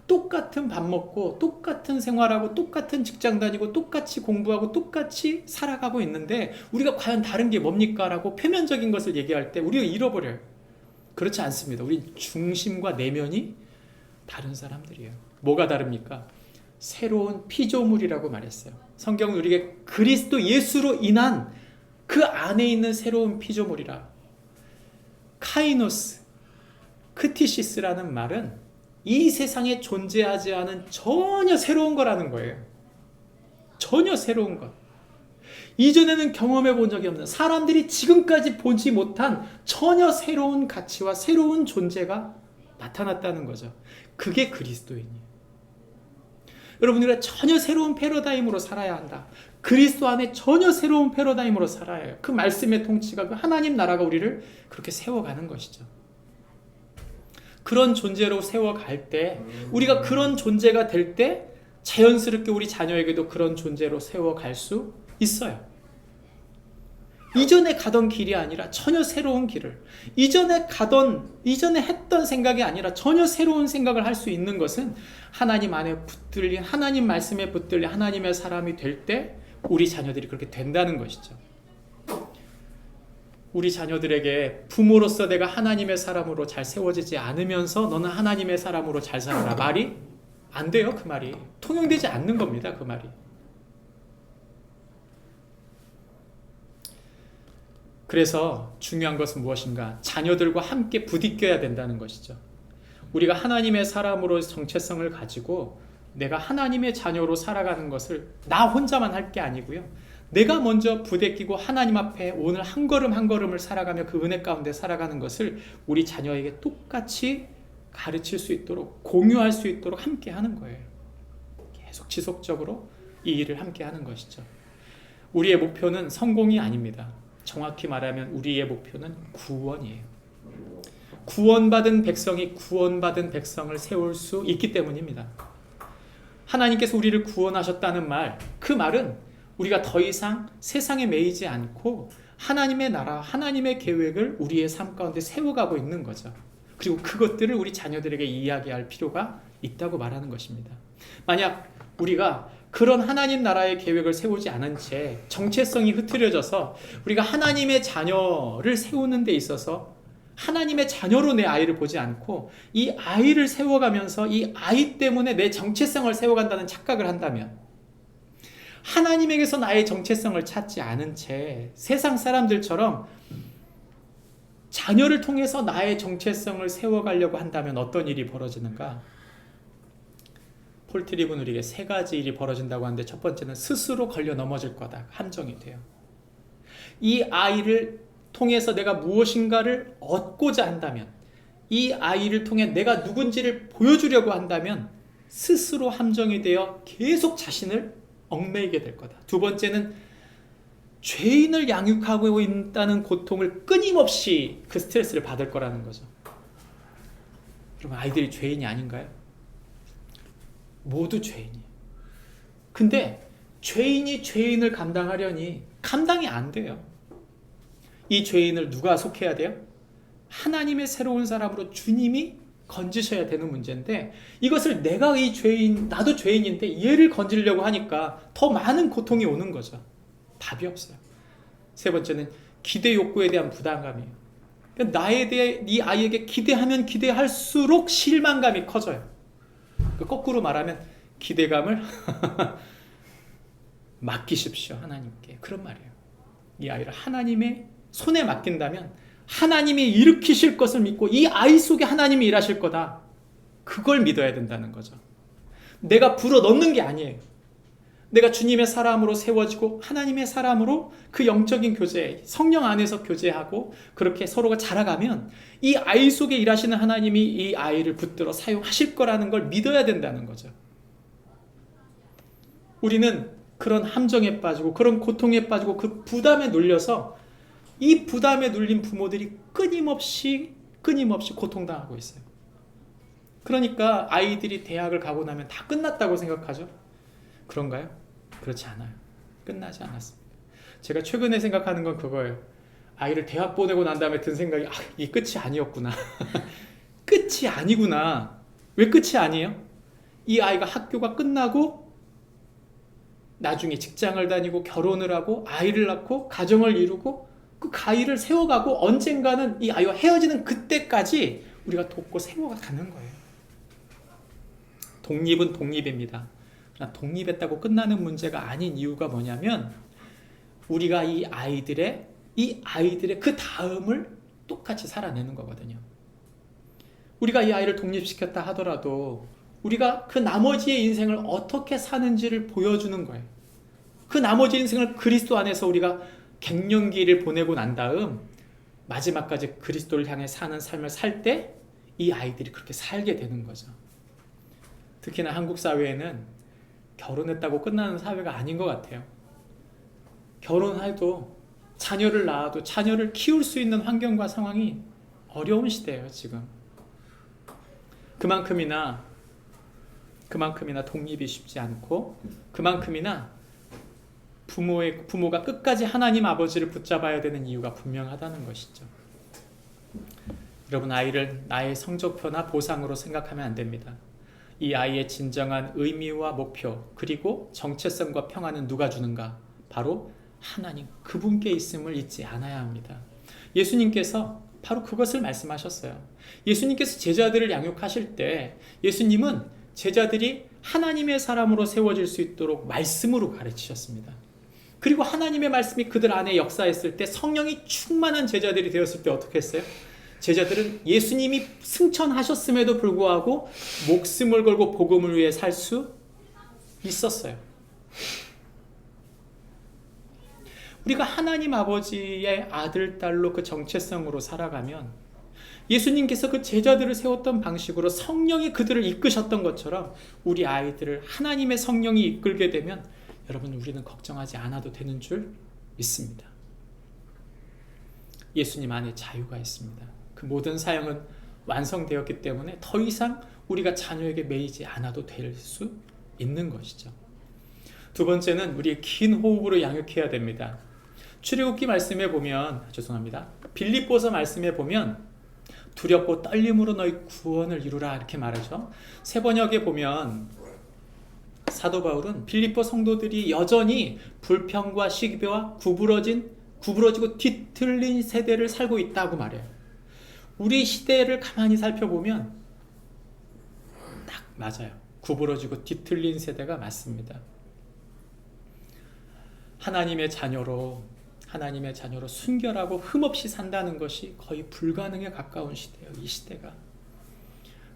똑같은 밥 먹고 똑같은 생활하고 똑같은 직장 다니고 똑같이 공부하고 똑같이 살아가고 있는데 우리가 과연 다른 게 뭡니까? 라고 표면적인 것을 얘기할 때 우리가 잃어버려요. 그렇지 않습니다. 우리 중심과 내면이 다른 사람들이에요. 뭐가 다릅니까? 새로운 피조물이라고 말했어요. 성경은 우리에게 그리스도 예수로 인한 그 안에 있는 새로운 피조물이라. 카이노스, 크티시스라는 말은 이 세상에 존재하지 않은 전혀 새로운 거라는 거예요. 전혀 새로운 것. 이전에는 경험해 본 적이 없는, 사람들이 지금까지 보지 못한 전혀 새로운 가치와 새로운 존재가 나타났다는 거죠. 그게 그리스도인이에요. 여러분, 우리가 전혀 새로운 패러다임으로 살아야 한다. 그리스도 안에 전혀 새로운 패러다임으로 살아야 해요. 그 말씀의 통치가, 그 하나님 나라가 우리를 그렇게 세워가는 것이죠. 그런 존재로 세워갈 때, 우리가 그런 존재가 될 때 자연스럽게 우리 자녀에게도 그런 존재로 세워갈 수 있어요. 이전에 가던 길이 아니라 전혀 새로운 길을, 이전에 했던 생각이 아니라 전혀 새로운 생각을 할 수 있는 것은 하나님 안에 붙들린, 하나님 말씀에 붙들린 하나님의 사람이 될 때 우리 자녀들이 그렇게 된다는 것이죠. 우리 자녀들에게 부모로서 내가 하나님의 사람으로 잘 세워지지 않으면서 너는 하나님의 사람으로 잘 살아라 말이 안 돼요. 그 말이 통용되지 않는 겁니다. 그 말이. 그래서 중요한 것은 무엇인가? 자녀들과 함께 부딪혀야 된다는 것이죠. 우리가 하나님의 사람으로 정체성을 가지고 내가 하나님의 자녀로 살아가는 것을 나 혼자만 할 게 아니고요. 내가 먼저 부대끼고 하나님 앞에 오늘 한 걸음 한 걸음을 살아가며 그 은혜 가운데 살아가는 것을 우리 자녀에게 똑같이 가르칠 수 있도록, 공유할 수 있도록 함께 하는 거예요. 계속 지속적으로 이 일을 함께 하는 것이죠. 우리의 목표는 성공이 아닙니다. 정확히 말하면 우리의 목표는 구원이에요. 구원받은 백성이 구원받은 백성을 세울 수 있기 때문입니다. 하나님께서 우리를 구원하셨다는 말, 그 말은 우리가 더 이상 세상에 매이지 않고 하나님의 나라, 하나님의 계획을 우리의 삶 가운데 세워가고 있는 거죠. 그리고 그것들을 우리 자녀들에게 이야기할 필요가 있다고 말하는 것입니다. 만약 우리가 그런 하나님 나라의 계획을 세우지 않은 채 정체성이 흐트려져서 우리가 하나님의 자녀를 세우는 데 있어서 하나님의 자녀로 내 아이를 보지 않고 이 아이를 세워가면서 이 아이 때문에 내 정체성을 세워간다는 착각을 한다면, 하나님에게서 나의 정체성을 찾지 않은 채 세상 사람들처럼 자녀를 통해서 나의 정체성을 세워가려고 한다면 어떤 일이 벌어지는가? 폴 트립은 우리에게 세 가지 일이 벌어진다고 하는데, 첫 번째는 스스로 걸려 넘어질 거다. 함정이 돼요. 이 아이를 통해서 내가 무엇인가를 얻고자 한다면, 이 아이를 통해 내가 누군지를 보여주려고 한다면 스스로 함정이 되어 계속 자신을 얽매이게 될 거다. 두 번째는 죄인을 양육하고 있다는 고통을 끊임없이 그 스트레스를 받을 거라는 거죠. 그러면 아이들이 죄인이 아닌가요? 모두 죄인이에요. 근데 죄인이 죄인을 감당하려니 감당이 안 돼요. 이 죄인을 누가 속해야 돼요? 하나님의 새로운 사람으로 주님이 건지셔야 되는 문제인데, 이것을 내가 이 죄인, 나도 죄인인데 얘를 건지려고 하니까 더 많은 고통이 오는 거죠. 답이 없어요. 세 번째는 기대 욕구에 대한 부담감이에요. 그러니까 나에 대해 이 아이에게 기대하면 기대할수록 실망감이 커져요. 거꾸로 말하면 기대감을 맡기십시오, 하나님께. 그런 말이에요. 이 아이를 하나님의 손에 맡긴다면 하나님이 일으키실 것을 믿고 이 아이 속에 하나님이 일하실 거다. 그걸 믿어야 된다는 거죠. 내가 불어넣는 게 아니에요. 내가 주님의 사람으로 세워지고 하나님의 사람으로 그 영적인 교제, 성령 안에서 교제하고 그렇게 서로가 자라가면 이 아이 속에 일하시는 하나님이 이 아이를 붙들어 사용하실 거라는 걸 믿어야 된다는 거죠. 우리는 그런 함정에 빠지고 그런 고통에 빠지고 그 부담에 눌려서 이 부담에 눌린 부모들이 끊임없이 고통당하고 있어요. 그러니까 아이들이 대학을 가고 나면 다 끝났다고 생각하죠? 그런가요? 그렇지 않아요. 끝나지 않았습니다. 제가 최근에 생각하는 건 그거예요. 아이를 대학 보내고 난 다음에 든 생각이, 이게 끝이 아니었구나. 끝이 아니구나. 왜 끝이 아니에요? 이 아이가 학교가 끝나고 나중에 직장을 다니고 결혼을 하고 아이를 낳고 가정을 이루고 그 가위를 세워가고 언젠가는 이 아이와 헤어지는 그때까지 우리가 돕고 세워가는 거예요. 독립은 독립입니다. 그러나 독립했다고 끝나는 문제가 아닌 이유가 뭐냐면 우리가 이 아이들의 그 다음을 똑같이 살아내는 거거든요. 우리가 이 아이를 독립시켰다 하더라도 우리가 그 나머지의 인생을 어떻게 사는지를 보여주는 거예요. 그 나머지 인생을 그리스도 안에서 우리가 갱년기를 보내고 난 다음 마지막까지 그리스도를 향해 사는 삶을 살 때 이 아이들이 그렇게 살게 되는 거죠. 특히나 한국 사회에는 결혼했다고 끝나는 사회가 아닌 것 같아요. 결혼해도 자녀를 낳아도 자녀를 키울 수 있는 환경과 상황이 어려운 시대예요, 지금. 그만큼이나 독립이 쉽지 않고 그만큼이나 부모가 끝까지 하나님 아버지를 붙잡아야 되는 이유가 분명하다는 것이죠. 여러분, 아이를 나의 성적표나 보상으로 생각하면 안 됩니다. 이 아이의 진정한 의미와 목표 그리고 정체성과 평안은 누가 주는가? 바로 하나님, 그분께 있음을 잊지 않아야 합니다. 예수님께서 바로 그것을 말씀하셨어요. 예수님께서 제자들을 양육하실 때 예수님은 제자들이 하나님의 사람으로 세워질 수 있도록 말씀으로 가르치셨습니다. 그리고 하나님의 말씀이 그들 안에 역사했을 때 성령이 충만한 제자들이 되었을 때 어떻게 했어요? 제자들은 예수님이 승천하셨음에도 불구하고 목숨을 걸고 복음을 위해 살 수 있었어요. 우리가 하나님 아버지의 아들, 딸로 그 정체성으로 살아가면 예수님께서 그 제자들을 세웠던 방식으로 성령이 그들을 이끄셨던 것처럼 우리 아이들을 하나님의 성령이 이끌게 되면 여러분, 우리는 걱정하지 않아도 되는 줄 믿습니다. 예수님 안에 자유가 있습니다. 그 모든 사역은 완성되었기 때문에 더 이상 우리가 자녀에게 매이지 않아도 될 수 있는 것이죠. 두 번째는 우리 긴 호흡으로 양육해야 됩니다. 출애굽기 말씀에 보면, 빌립보서 말씀에 보면 두렵고 떨림으로 너희 구원을 이루라 이렇게 말하죠. 새 번역에 보면 사도 바울은 빌립보 성도들이 여전히 불평과 시기와 구부러지고 뒤틀린 세대를 살고 있다고 말해요. 우리 시대를 가만히 살펴보면 딱 맞아요. 구부러지고 뒤틀린 세대가 맞습니다. 하나님의 자녀로 순결하고 흠없이 산다는 것이 거의 불가능에 가까운 시대예요. 이 시대가.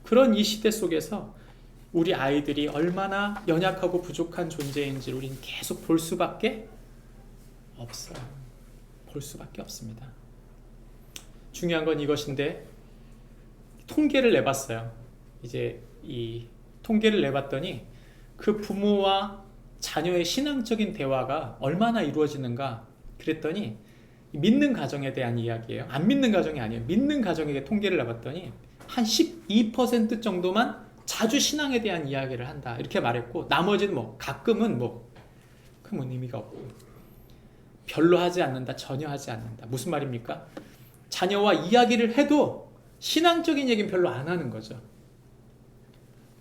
그런 이 시대 속에서 우리 아이들이 얼마나 연약하고 부족한 존재인지를 우리는 계속 볼 수밖에 없어요. 볼 수밖에 없습니다. 중요한 건 이것인데 통계를 내봤어요. 이제 이 통계를 내봤더니 그 부모와 자녀의 신앙적인 대화가 얼마나 이루어지는가 그랬더니 믿는 가정에 대한 이야기예요. 안 믿는 가정이 아니에요. 믿는 가정에게 통계를 나봤더니 한 12% 정도만 자주 신앙에 대한 이야기를 한다 이렇게 말했고, 나머지는 뭐 가끔은 큰 의미가 없고 별로 하지 않는다, 전혀 하지 않는다. 무슨 말입니까? 자녀와 이야기를 해도 신앙적인 얘기는 별로 안 하는 거죠.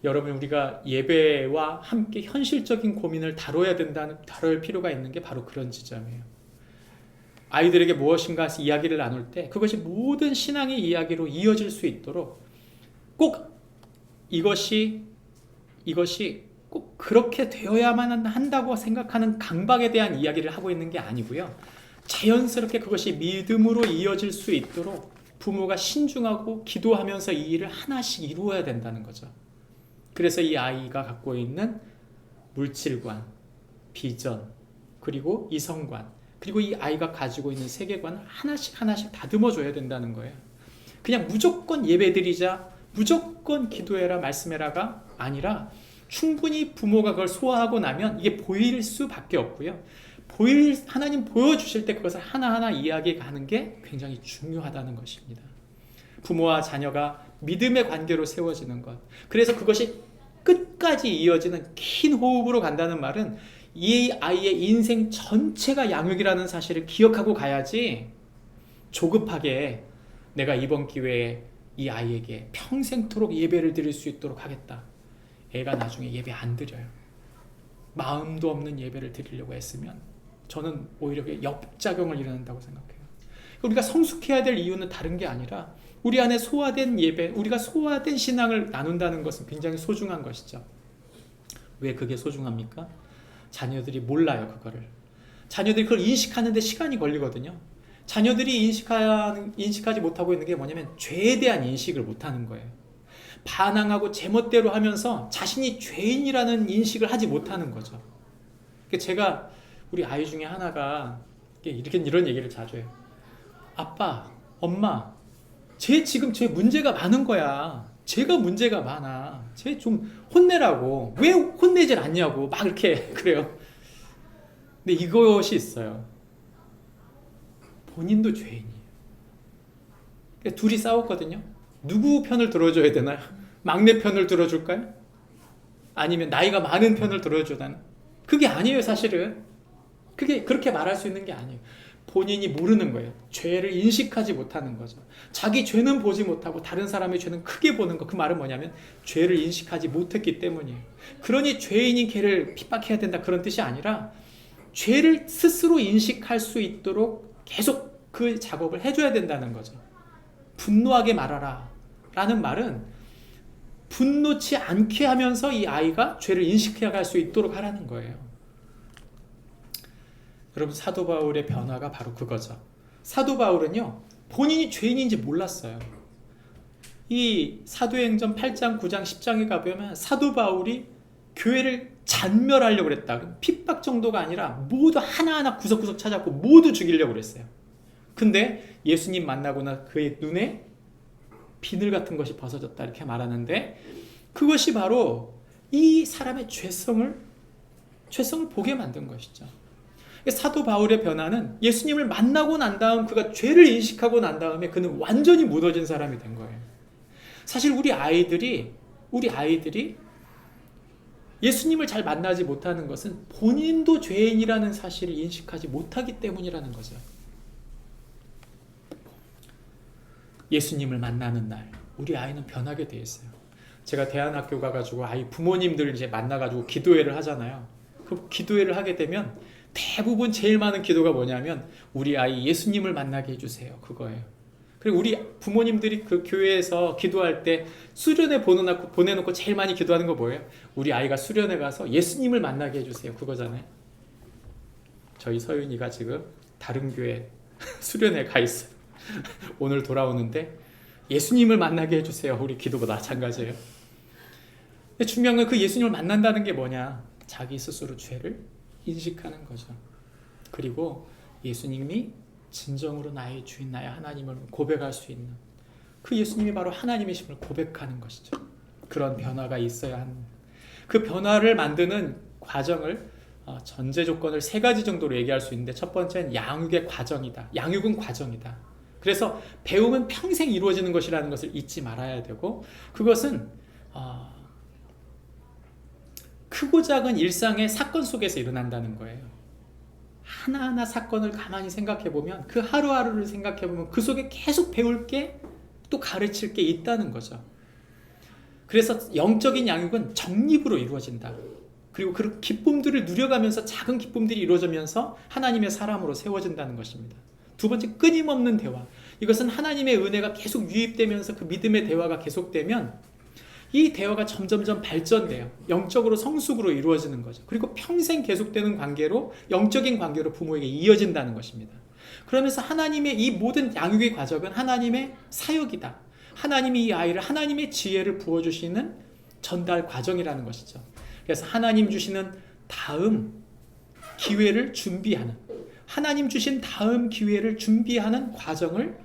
여러분, 우리가 예배와 함께 현실적인 고민을 다뤄야 필요가 있는 게 바로 그런 지점이에요. 아이들에게 무엇인가 이야기를 나눌 때 그것이 모든 신앙의 이야기로 이어질 수 있도록 꼭 이것이 꼭 그렇게 되어야만 한다고 생각하는 강박에 대한 이야기를 하고 있는 게 아니고요. 자연스럽게 그것이 믿음으로 이어질 수 있도록 부모가 신중하고 기도하면서 이 일을 하나씩 이루어야 된다는 거죠. 그래서 이 아이가 갖고 있는 물질관, 비전, 그리고 이성관, 그리고 이 아이가 가지고 있는 세계관을 하나씩 다듬어줘야 된다는 거예요. 그냥 무조건 예배드리자, 무조건 기도해라, 말씀해라가 아니라 충분히 부모가 그걸 소화하고 나면 이게 보일 수밖에 없고요. 하나님 보여주실 때 그것을 하나하나 이야기하는 게 굉장히 중요하다는 것입니다. 부모와 자녀가 믿음의 관계로 세워지는 것. 그래서 그것이 끝까지 이어지는 긴 호흡으로 간다는 말은 이 아이의 인생 전체가 양육이라는 사실을 기억하고 가야지 조급하게 내가 이번 기회에 이 아이에게 평생토록 예배를 드릴 수 있도록 하겠다. 애가 나중에 예배 안 드려요. 마음도 없는 예배를 드리려고 했으면 저는 오히려 역작용을 일어난다고 생각해요. 우리가 성숙해야 될 이유는 다른 게 아니라 우리 안에 소화된 예배, 우리가 소화된 신앙을 나눈다는 것은 굉장히 소중한 것이죠. 왜 그게 소중합니까? 자녀들이 몰라요, 그거를. 자녀들이 그걸 인식하는데 시간이 걸리거든요. 자녀들이 인식하지 못하고 있는 게 뭐냐면 죄에 대한 인식을 못하는 거예요. 반항하고 제멋대로 하면서 자신이 죄인이라는 인식을 하지 못하는 거죠. 제가 우리 아이 중에 하나가 이런 얘기를 자주 해요. 아빠, 엄마, 지금 제 문제가 많은 거야. 제가 문제가 많아. 쟤 좀 혼내라고. 왜 혼내질 않냐고 막 이렇게 그래요. 근데 이것이 있어요. 본인도 죄인이에요. 그러니까 둘이 싸웠거든요. 누구 편을 들어줘야 되나요? 막내 편을 들어줄까요? 아니면 나이가 많은 편을 들어줘야 되나? 그게 아니에요, 사실은. 그게 그렇게 말할 수 있는 게 아니에요. 본인이 모르는 거예요. 죄를 인식하지 못하는 거죠. 자기 죄는 보지 못하고 다른 사람의 죄는 크게 보는 거. 그 말은 뭐냐면 죄를 인식하지 못했기 때문이에요. 그러니 죄인인 걔를 핍박해야 된다 그런 뜻이 아니라 죄를 스스로 인식할 수 있도록 계속 그 작업을 해줘야 된다는 거죠. 분노하게 말하라 라는 말은 분노치 않게 하면서 이 아이가 죄를 인식해 갈 수 있도록 하라는 거예요. 여러분, 사도 바울의 변화가 바로 그거죠. 사도 바울은요, 본인이 죄인인지 몰랐어요. 이 사도행전 8장, 9장, 10장에 가보면 사도 바울이 교회를 잔멸하려고 그랬다. 핍박 정도가 아니라 모두 하나하나 구석구석 찾았고 모두 죽이려고 그랬어요. 근데 예수님 만나고 나 그의 눈에 비늘 같은 것이 벗어졌다 이렇게 말하는데, 그것이 바로 이 사람의 죄성을 보게 만든 것이죠. 사도 바울의 변화는 예수님을 만나고 난 다음, 그가 죄를 인식하고 난 다음에 그는 완전히 무너진 사람이 된 거예요. 사실 우리 아이들이 예수님을 잘 만나지 못하는 것은 본인도 죄인이라는 사실을 인식하지 못하기 때문이라는 거죠. 예수님을 만나는 날 우리 아이는 변하게 돼 있어요. 제가 대안학교 가가지고 아이 부모님들 이제 만나가지고 기도회를 하잖아요. 그 기도회를 하게 되면 대부분 제일 많은 기도가 뭐냐면 우리 아이 예수님을 만나게 해주세요. 그거예요. 그리고 우리 부모님들이 그 교회에서 기도할 때 수련회 보내놓고 제일 많이 기도하는 거 뭐예요? 우리 아이가 수련회 가서 예수님을 만나게 해주세요. 그거잖아요. 저희 서윤이가 지금 다른 교회 수련회 가 있어요. 오늘 돌아오는데 예수님을 만나게 해주세요. 우리 기도가 마찬가지예요. 근데 중요한 건 그 예수님을 만난다는 게 뭐냐? 자기 스스로 죄를 인식하는 거죠. 그리고 예수님이 진정으로 나의 주인, 나의 하나님을 고백할 수 있는 그 예수님이 바로 하나님이심을 고백하는 것이죠. 그런 변화가 있어야 하는, 그 변화를 만드는 과정을 전제 조건을 세 가지 정도로 얘기할 수 있는데, 첫 번째는 양육의 과정이다. 양육은 과정이다. 그래서 배움은 평생 이루어지는 것이라는 것을 잊지 말아야 되고, 그것은 크고 작은 일상의 사건 속에서 일어난다는 거예요. 하나하나 사건을 가만히 생각해 보면, 그 하루하루를 생각해 보면 그 속에 계속 배울 게, 또 가르칠 게 있다는 거죠. 그래서 영적인 양육은 정립으로 이루어진다. 그리고 그 기쁨들을 누려가면서 작은 기쁨들이 이루어지면서 하나님의 사람으로 세워진다는 것입니다. 두 번째, 끊임없는 대화. 이것은 하나님의 은혜가 계속 유입되면서 그 믿음의 대화가 계속되면 이 대화가 점점점 발전돼요. 영적으로 성숙으로 이루어지는 거죠. 그리고 평생 계속되는 관계로, 영적인 관계로 부모에게 이어진다는 것입니다. 그러면서 하나님의 이 모든 양육의 과정은 하나님의 사역이다. 하나님이 이 아이를, 하나님의 지혜를 부어주시는 전달 과정이라는 것이죠. 그래서 하나님 주시는 다음 기회를 준비하는, 하나님 주신 다음 기회를 준비하는 과정을,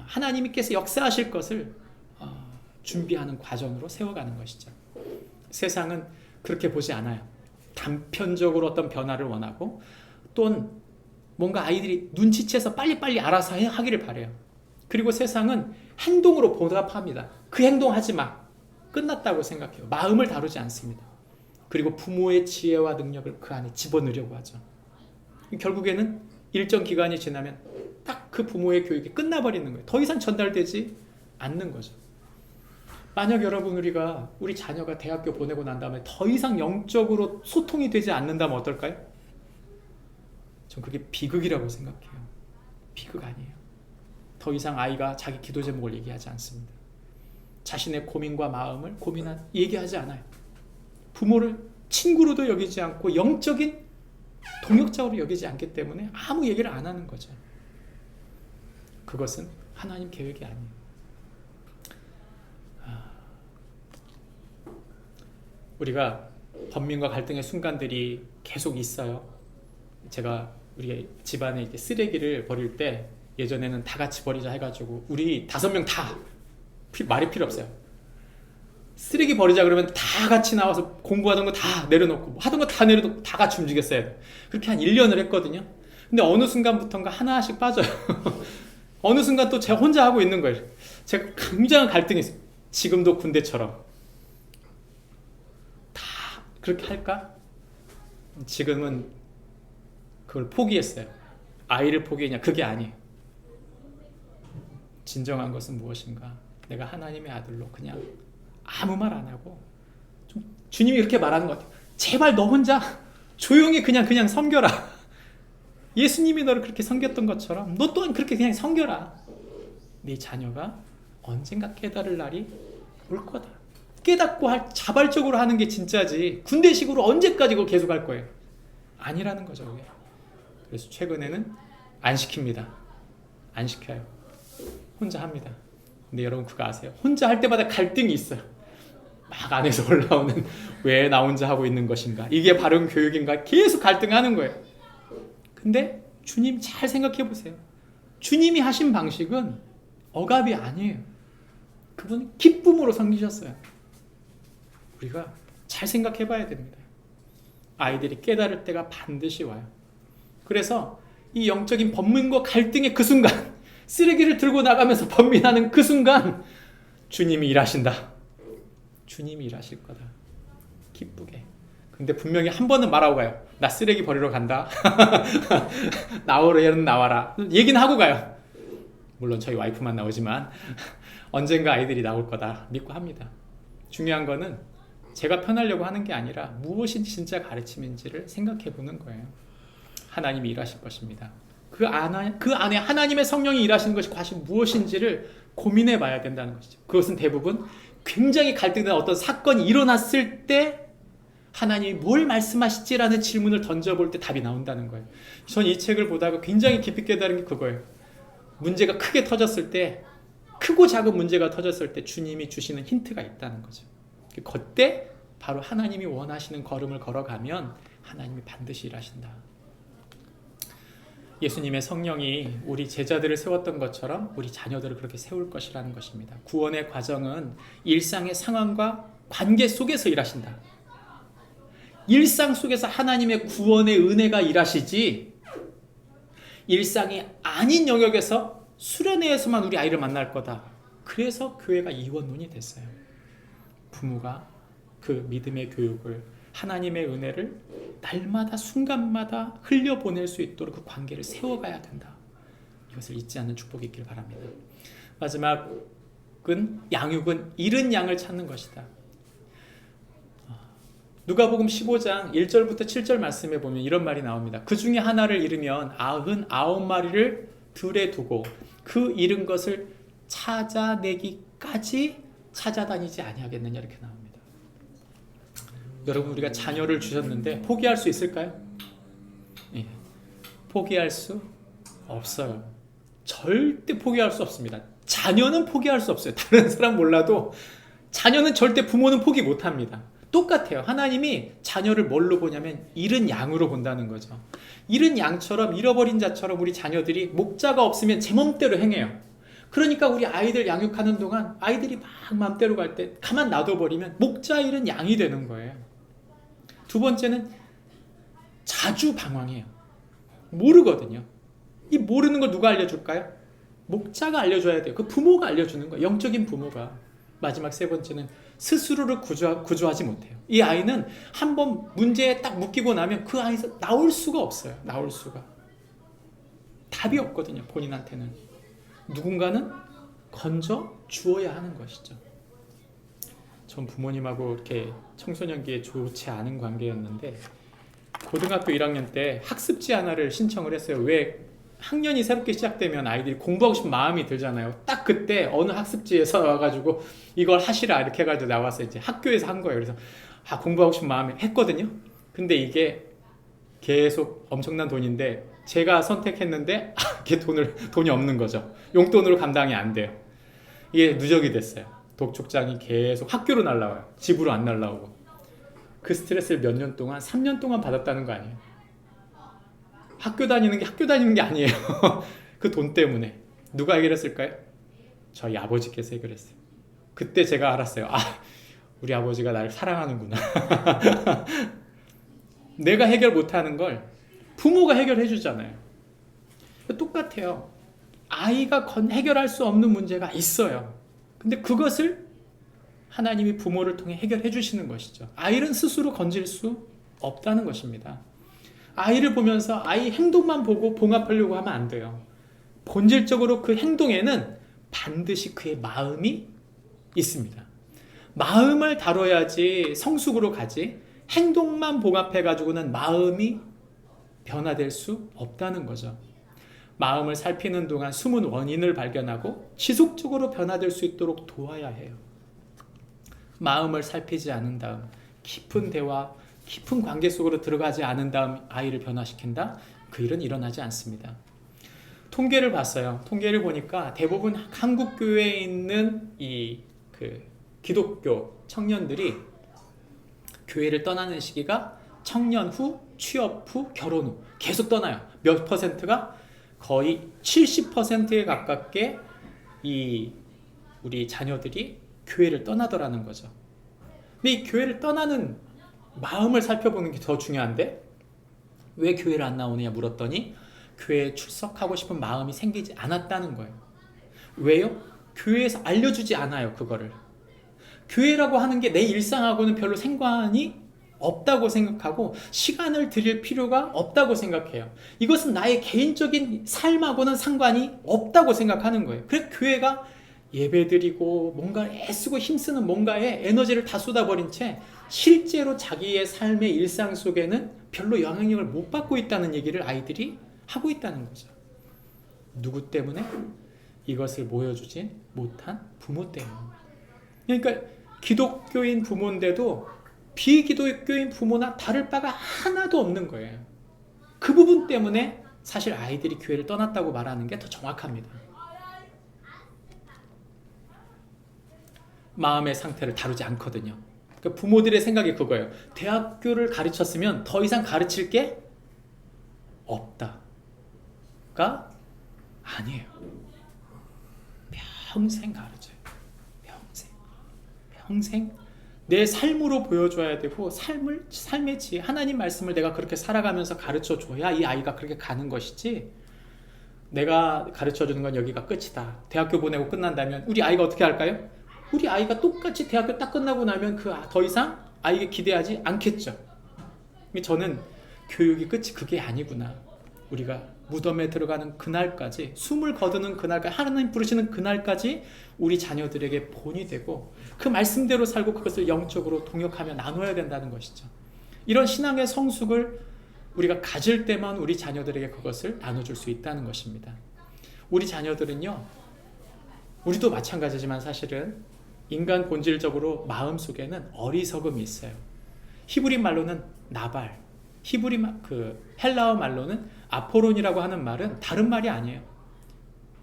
하나님께서 역사하실 것을 준비하는 과정으로 세워가는 것이죠. 세상은 그렇게 보지 않아요. 단편적으로 어떤 변화를 원하고, 또는 뭔가 아이들이 눈치채서 빨리빨리 알아서 하기를 바라요. 그리고 세상은 행동으로 보답합니다. 그 행동하지 마. 끝났다고 생각해요. 마음을 다루지 않습니다. 그리고 부모의 지혜와 능력을 그 안에 집어넣으려고 하죠. 결국에는 일정 기간이 지나면 딱 그 부모의 교육이 끝나버리는 거예요. 더 이상 전달되지 않는 거죠. 만약 여러분, 우리 자녀가 대학교 보내고 난 다음에 더 이상 영적으로 소통이 되지 않는다면 어떨까요? 전 그게 비극이라고 생각해요. 비극 아니에요. 더 이상 아이가 자기 기도 제목을 얘기하지 않습니다. 자신의 고민과 마음을 얘기하지 않아요. 부모를 친구로도 여기지 않고 영적인 동역자로 여기지 않기 때문에 아무 얘기를 안 하는 거죠. 그것은 하나님 계획이 아니에요. 우리가 번민과 갈등의 순간들이 계속 있어요. 제가 우리 집안에 이렇게 쓰레기를 버릴 때, 예전에는 다 같이 버리자 해가지고 우리 5명 다 말이 필요 없어요. 쓰레기 버리자 그러면 다 같이 나와서 공부하던 거 다 내려놓고, 하던 거 다 내려놓고 다 같이 움직였어야 돼요. 그렇게 한 1년을 했거든요. 근데 어느 순간부터인가 하나씩 빠져요. 어느 순간 또 제가 혼자 하고 있는 거예요. 제가 굉장한 갈등이 있어요. 지금도 군대처럼 다 그렇게 할까? 지금은 그걸 포기했어요. 아이를 포기했냐? 그게 아니에요. 진정한 것은 무엇인가? 내가 하나님의 아들로 그냥 아무 말 안 하고, 좀 주님이 이렇게 말하는 것 같아요. 제발 너 혼자 조용히 그냥 섬겨라. 예수님이 너를 그렇게 섬겼던 것처럼 너 또한 그렇게 그냥 섬겨라. 네 자녀가 언젠가 깨달을 날이 올 거다. 깨닫고 자발적으로 하는 게 진짜지, 군대식으로 언제까지 그걸 계속 할 거예요? 아니라는 거죠. 그게. 그래서 최근에는 안 시킵니다. 안 시켜요. 혼자 합니다. 근데 여러분 그거 아세요? 혼자 할 때마다 갈등이 있어요. 막 안에서 올라오는, 왜 나 혼자 하고 있는 것인가? 이게 바른 교육인가? 계속 갈등하는 거예요. 근데 주님 잘 생각해 보세요. 주님이 하신 방식은 억압이 아니에요. 그분은 기쁨으로 섬기셨어요. 우리가 잘 생각해 봐야 됩니다. 아이들이 깨달을 때가 반드시 와요. 그래서 이 영적인 번민과 갈등의 그 순간, 쓰레기를 들고 나가면서 번민하는 그 순간 주님이 일하신다. 주님이 일하실 거다. 기쁘게. 근데 분명히 한 번은 말하고 가요. 나 쓰레기 버리러 간다. 나오려는 나와라. 얘기는 하고 가요. 물론 저희 와이프만 나오지만 언젠가 아이들이 나올 거다 믿고 합니다. 중요한 거는 제가 편하려고 하는 게 아니라 무엇이 진짜 가르침인지를 생각해 보는 거예요. 하나님이 일하실 것입니다. 그 안에 하나님의 성령이 일하시는 것이 과연 무엇인지를 고민해 봐야 된다는 것이죠. 그것은 대부분 굉장히 갈등되는 어떤 사건이 일어났을 때 하나님이 뭘 말씀하실지라는 질문을 던져볼 때 답이 나온다는 거예요. 전 이 책을 보다가 굉장히 깊이 깨달은 게 그거예요. 문제가 크게 터졌을 때, 크고 작은 문제가 터졌을 때 주님이 주시는 힌트가 있다는 거죠. 그때 바로 하나님이 원하시는 걸음을 걸어가면 하나님이 반드시 일하신다. 예수님의 성령이 우리 제자들을 세웠던 것처럼 우리 자녀들을 그렇게 세울 것이라는 것입니다. 구원의 과정은 일상의 상황과 관계 속에서 일하신다. 일상 속에서 하나님의 구원의 은혜가 일하시지 일상이 아닌 영역에서 수련회에서만 우리 아이를 만날 거다. 그래서 교회가 이원론이 됐어요. 부모가 그 믿음의 교육을 하나님의 은혜를 날마다 순간마다 흘려보낼 수 있도록 그 관계를 세워가야 된다. 이것을 잊지 않는 축복이 있길 바랍니다. 마지막은 양육은 잃은 양을 찾는 것이다. 누가복음 15장 1절부터 7절 말씀에 보면 이런 말이 나옵니다. 그 중에 하나를 잃으면 99마리를 들에 두고 그 잃은 것을 찾아내기까지 찾아다니지 아니하겠느냐 이렇게 나옵니다. 여러분 우리가 자녀를 주셨는데 포기할 수 있을까요? 예, 포기할 수 없어요. 절대 포기할 수 없습니다. 자녀는 포기할 수 없어요. 다른 사람 몰라도 자녀는 절대 부모는 포기 못합니다. 똑같아요. 하나님이 자녀를 뭘로 보냐면 잃은 양으로 본다는 거죠. 잃은 양처럼 잃어버린 자처럼 우리 자녀들이 목자가 없으면 제 맘대로 행해요. 그러니까 우리 아이들 양육하는 동안 아이들이 막 맘대로 갈 때 가만 놔둬버리면 목자 잃은 양이 되는 거예요. 두 번째는 자주 방황해요. 모르거든요. 이 모르는 걸 누가 알려줄까요? 목자가 알려줘야 돼요. 그 부모가 알려주는 거예요. 영적인 부모가. 마지막 세 번째는 스스로를 구조하지 못해요. 이 아이는 한번 문제에 딱 묶이고 나면 그 아이에서 나올 수가 없어요. 나올 수가. 답이 없거든요. 본인한테는. 누군가는 건져 주어야 하는 것이죠. 전 부모님하고 이렇게 청소년기에 좋지 않은 관계였는데 고등학교 1학년 때 학습지 하나를 신청을 했어요. 왜 학년이 새롭게 시작되면 아이들이 공부하고 싶은 마음이 들잖아요. 딱 그때 어느 학습지에서 와가지고 이걸 하시라 이렇게 해가지고 나와서 이제 학교에서 한 거예요. 그래서 공부하고 싶은 마음에 했거든요. 근데 이게 계속 엄청난 돈인데 제가 선택했는데 이게 돈이 없는 거죠. 용돈으로 감당이 안 돼요. 이게 누적이 됐어요. 독촉장이 계속 학교로 날라와요. 집으로 안 날라오고. 그 스트레스를 몇 년 동안 3년 동안 받았다는 거 아니에요. 학교 다니는 게 아니에요. 그 돈 때문에. 누가 해결했을까요? 저희 아버지께서 해결했어요. 그때 제가 알았어요. 우리 아버지가 나를 사랑하는구나. 내가 해결 못하는 걸 부모가 해결해 주잖아요. 똑같아요. 아이가 해결할 수 없는 문제가 있어요. 근데 그것을 하나님이 부모를 통해 해결해 주시는 것이죠. 아이는 스스로 건질 수 없다는 것입니다. 아이를 보면서 아이 행동만 보고 봉합하려고 하면 안 돼요. 본질적으로 그 행동에는 반드시 그의 마음이 있습니다. 마음을 다뤄야지 성숙으로 가지 행동만 봉합해가지고는 마음이 변화될 수 없다는 거죠. 마음을 살피는 동안 숨은 원인을 발견하고 지속적으로 변화될 수 있도록 도와야 해요. 마음을 살피지 않은 다음 깊은 대화, 깊은 관계 속으로 들어가지 않은 다음 아이를 변화시킨다? 그 일은 일어나지 않습니다. 통계를 봤어요. 통계를 보니까 대부분 한국 교회에 있는 기독교 청년들이 교회를 떠나는 시기가 청년 후, 취업 후, 결혼 후 계속 떠나요. 몇 퍼센트가 거의 70%에 가깝게 우리 자녀들이 교회를 떠나더라는 거죠. 근데 이 교회를 떠나는 마음을 살펴보는 게 더 중요한데 왜 교회를 안 나오느냐 물었더니 교회에 출석하고 싶은 마음이 생기지 않았다는 거예요. 왜요? 교회에서 알려주지 않아요. 그거를. 교회라고 하는 게 내 일상하고는 별로 상관이 없다고 생각하고 시간을 들일 필요가 없다고 생각해요. 이것은 나의 개인적인 삶하고는 상관이 없다고 생각하는 거예요. 그래서 교회가 예배드리고 뭔가 애쓰고 힘쓰는 뭔가에 에너지를 다 쏟아버린 채 실제로 자기의 삶의 일상 속에는 별로 영향력을 못 받고 있다는 얘기를 아이들이 하고 있다는 거죠. 누구 때문에? 이것을 보여주지 못한 부모 때문에. 그러니까 기독교인 부모인데도 비기독교인 부모나 다를 바가 하나도 없는 거예요. 그 부분 때문에 사실 아이들이 교회를 떠났다고 말하는 게 더 정확합니다. 마음의 상태를 다루지 않거든요. 그러니까 부모들의 생각이 그거예요. 대학교를 가르쳤으면 더 이상 가르칠 게 없다가 아니에요. 평생 가르쳐요. 평생 내 삶으로 보여줘야 되고 삶의 지혜, 하나님 말씀을 내가 그렇게 살아가면서 가르쳐줘야 이 아이가 그렇게 가는 것이지, 내가 가르쳐주는 건 여기가 끝이다, 대학교 보내고 끝난다면 우리 아이가 어떻게 할까요? 우리 아이가 똑같이 대학교 딱 끝나고 나면 더 이상 아이에게 기대하지 않겠죠. 저는 교육이 끝이 그게 아니구나. 우리가 무덤에 들어가는 그날까지, 숨을 거두는 그날까지, 하나님 부르시는 그날까지 우리 자녀들에게 본이 되고 그 말씀대로 살고 그것을 영적으로 동역하며 나눠야 된다는 것이죠. 이런 신앙의 성숙을 우리가 가질 때만 우리 자녀들에게 그것을 나눠줄 수 있다는 것입니다. 우리 자녀들은요, 우리도 마찬가지지만 사실은 인간 본질적으로 마음속에는 어리석음이 있어요. 히브리 말로는 나발, 헬라어 말로는 아포론이라고 하는 말은 다른 말이 아니에요.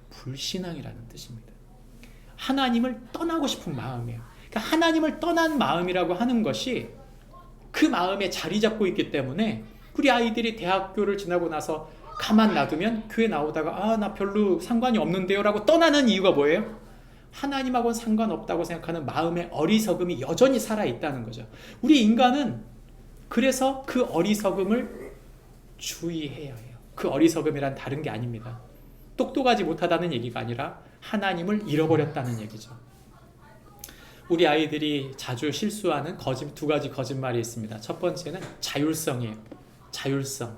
불신앙이라는 뜻입니다. 하나님을 떠나고 싶은 마음이에요. 그러니까 하나님을 떠난 마음이라고 하는 것이 그 마음에 자리 잡고 있기 때문에 우리 아이들이 대학교를 지나고 나서 가만 놔두면 교회 나오다가 나 별로 상관이 없는데요 라고 떠나는 이유가 뭐예요? 하나님하고는 상관없다고 생각하는 마음의 어리석음이 여전히 살아있다는 거죠. 우리 인간은 그래서 그 어리석음을 주의해야 해요. 그 어리석음이란 다른 게 아닙니다. 똑똑하지 못하다는 얘기가 아니라 하나님을 잃어버렸다는 얘기죠. 우리 아이들이 자주 실수하는 두 가지 거짓말이 있습니다. 첫 번째는 자율성이에요. 자율성.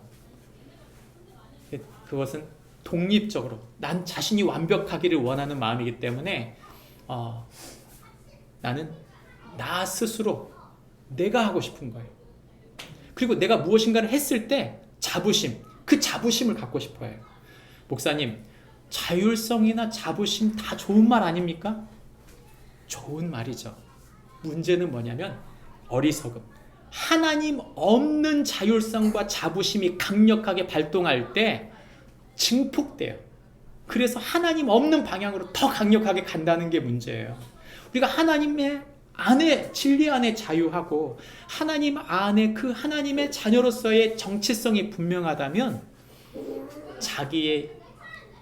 그것은 독립적으로 난 자신이 완벽하기를 원하는 마음이기 때문에 나는 나 스스로 내가 하고 싶은 거예요. 그리고 내가 무엇인가를 했을 때 그 자부심을 갖고 싶어요. 목사님, 자율성이나 자부심 다 좋은 말 아닙니까? 좋은 말이죠. 문제는 뭐냐면 어리석음. 하나님 없는 자율성과 자부심이 강력하게 발동할 때 증폭돼요. 그래서 하나님 없는 방향으로 더 강력하게 간다는 게 문제예요. 우리가 하나님의 안에, 진리 안에 자유하고 하나님 안에 그 하나님의 자녀로서의 정체성이 분명하다면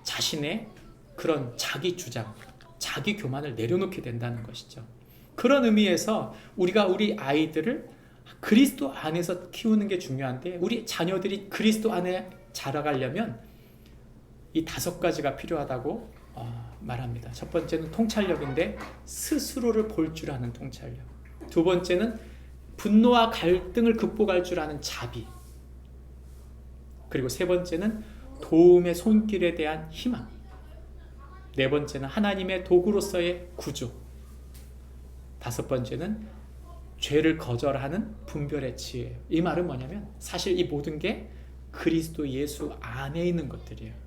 자신의 그런 자기 주장, 자기 교만을 내려놓게 된다는 것이죠. 그런 의미에서 우리가 우리 아이들을 그리스도 안에서 키우는 게 중요한데, 우리 자녀들이 그리스도 안에 자라가려면 이 5가지가 필요하다고 말합니다. 첫 번째는 통찰력인데 스스로를 볼 줄 아는 통찰력. 두 번째는 분노와 갈등을 극복할 줄 아는 자비. 그리고 세 번째는 도움의 손길에 대한 희망. 네 번째는 하나님의 도구로서의 구조. 5번째는 죄를 거절하는 분별의 지혜예요. 이 말은 뭐냐면 사실 이 모든 게 그리스도 예수 안에 있는 것들이에요.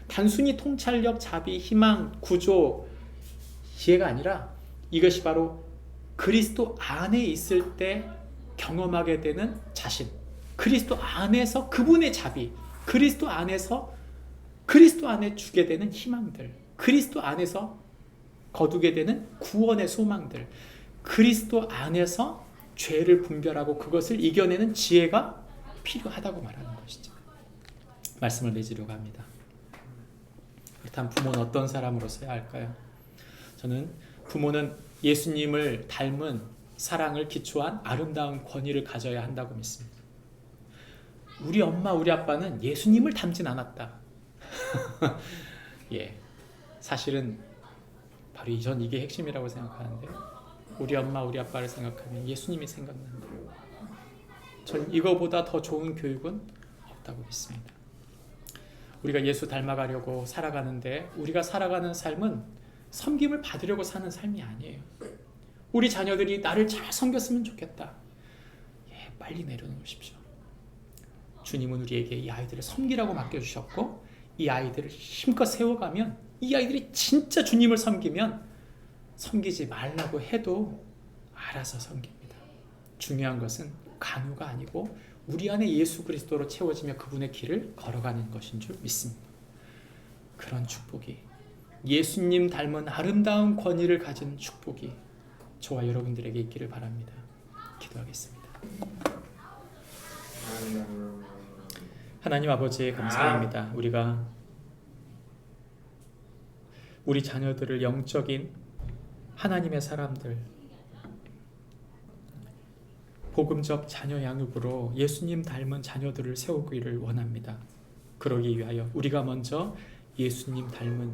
단순히 통찰력, 자비, 희망, 구조, 이해가 아니라 이것이 바로 그리스도 안에 있을 때 경험하게 되는 자신, 그리스도 안에서 그분의 자비, 그리스도 안에서 그리스도 안에 주게 되는 희망들, 그리스도 안에서 거두게 되는 구원의 소망들, 그리스도 안에서 죄를 분별하고 그것을 이겨내는 지혜가 필요하다고 말하는 것이죠. 말씀을 맺으려고 합니다. 그렇다면 부모는 어떤 사람으로서야 할까요? 저는 부모는 예수님을 닮은 사랑을 기초한 아름다운 권위를 가져야 한다고 믿습니다. 우리 엄마, 우리 아빠는 예수님을 닮진 않았다. 예, 사실은 바로 전 이게 핵심이라고 생각하는데, 우리 엄마, 우리 아빠를 생각하면 예수님이 생각난다. 전 이거보다 더 좋은 교육은 없다고 믿습니다. 우리가 예수 닮아가려고 살아가는데 우리가 살아가는 삶은 섬김을 받으려고 사는 삶이 아니에요. 우리 자녀들이 나를 잘 섬겼으면 좋겠다. 빨리 내려놓으십시오. 주님은 우리에게 이 아이들을 섬기라고 맡겨주셨고, 이 아이들을 힘껏 세워가면, 이 아이들이 진짜 주님을 섬기면 섬기지 말라고 해도 알아서 섬깁니다. 중요한 것은 강요가 아니고 우리 안에 예수 그리스도로 채워지며 그분의 길을 걸어가는 것인 줄 믿습니다. 그런 축복이, 예수님 닮은 아름다운 권위를 가진 축복이 저와 여러분들에게 있기를 바랍니다. 기도하겠습니다. 하나님 아버지, 감사합니다. 우리가 우리 자녀들을 영적인 하나님의 사람들, 복음적 자녀 양육으로 예수님 닮은 자녀들을 세우기를 원합니다. 그러기 위하여 우리가 먼저 예수님 닮은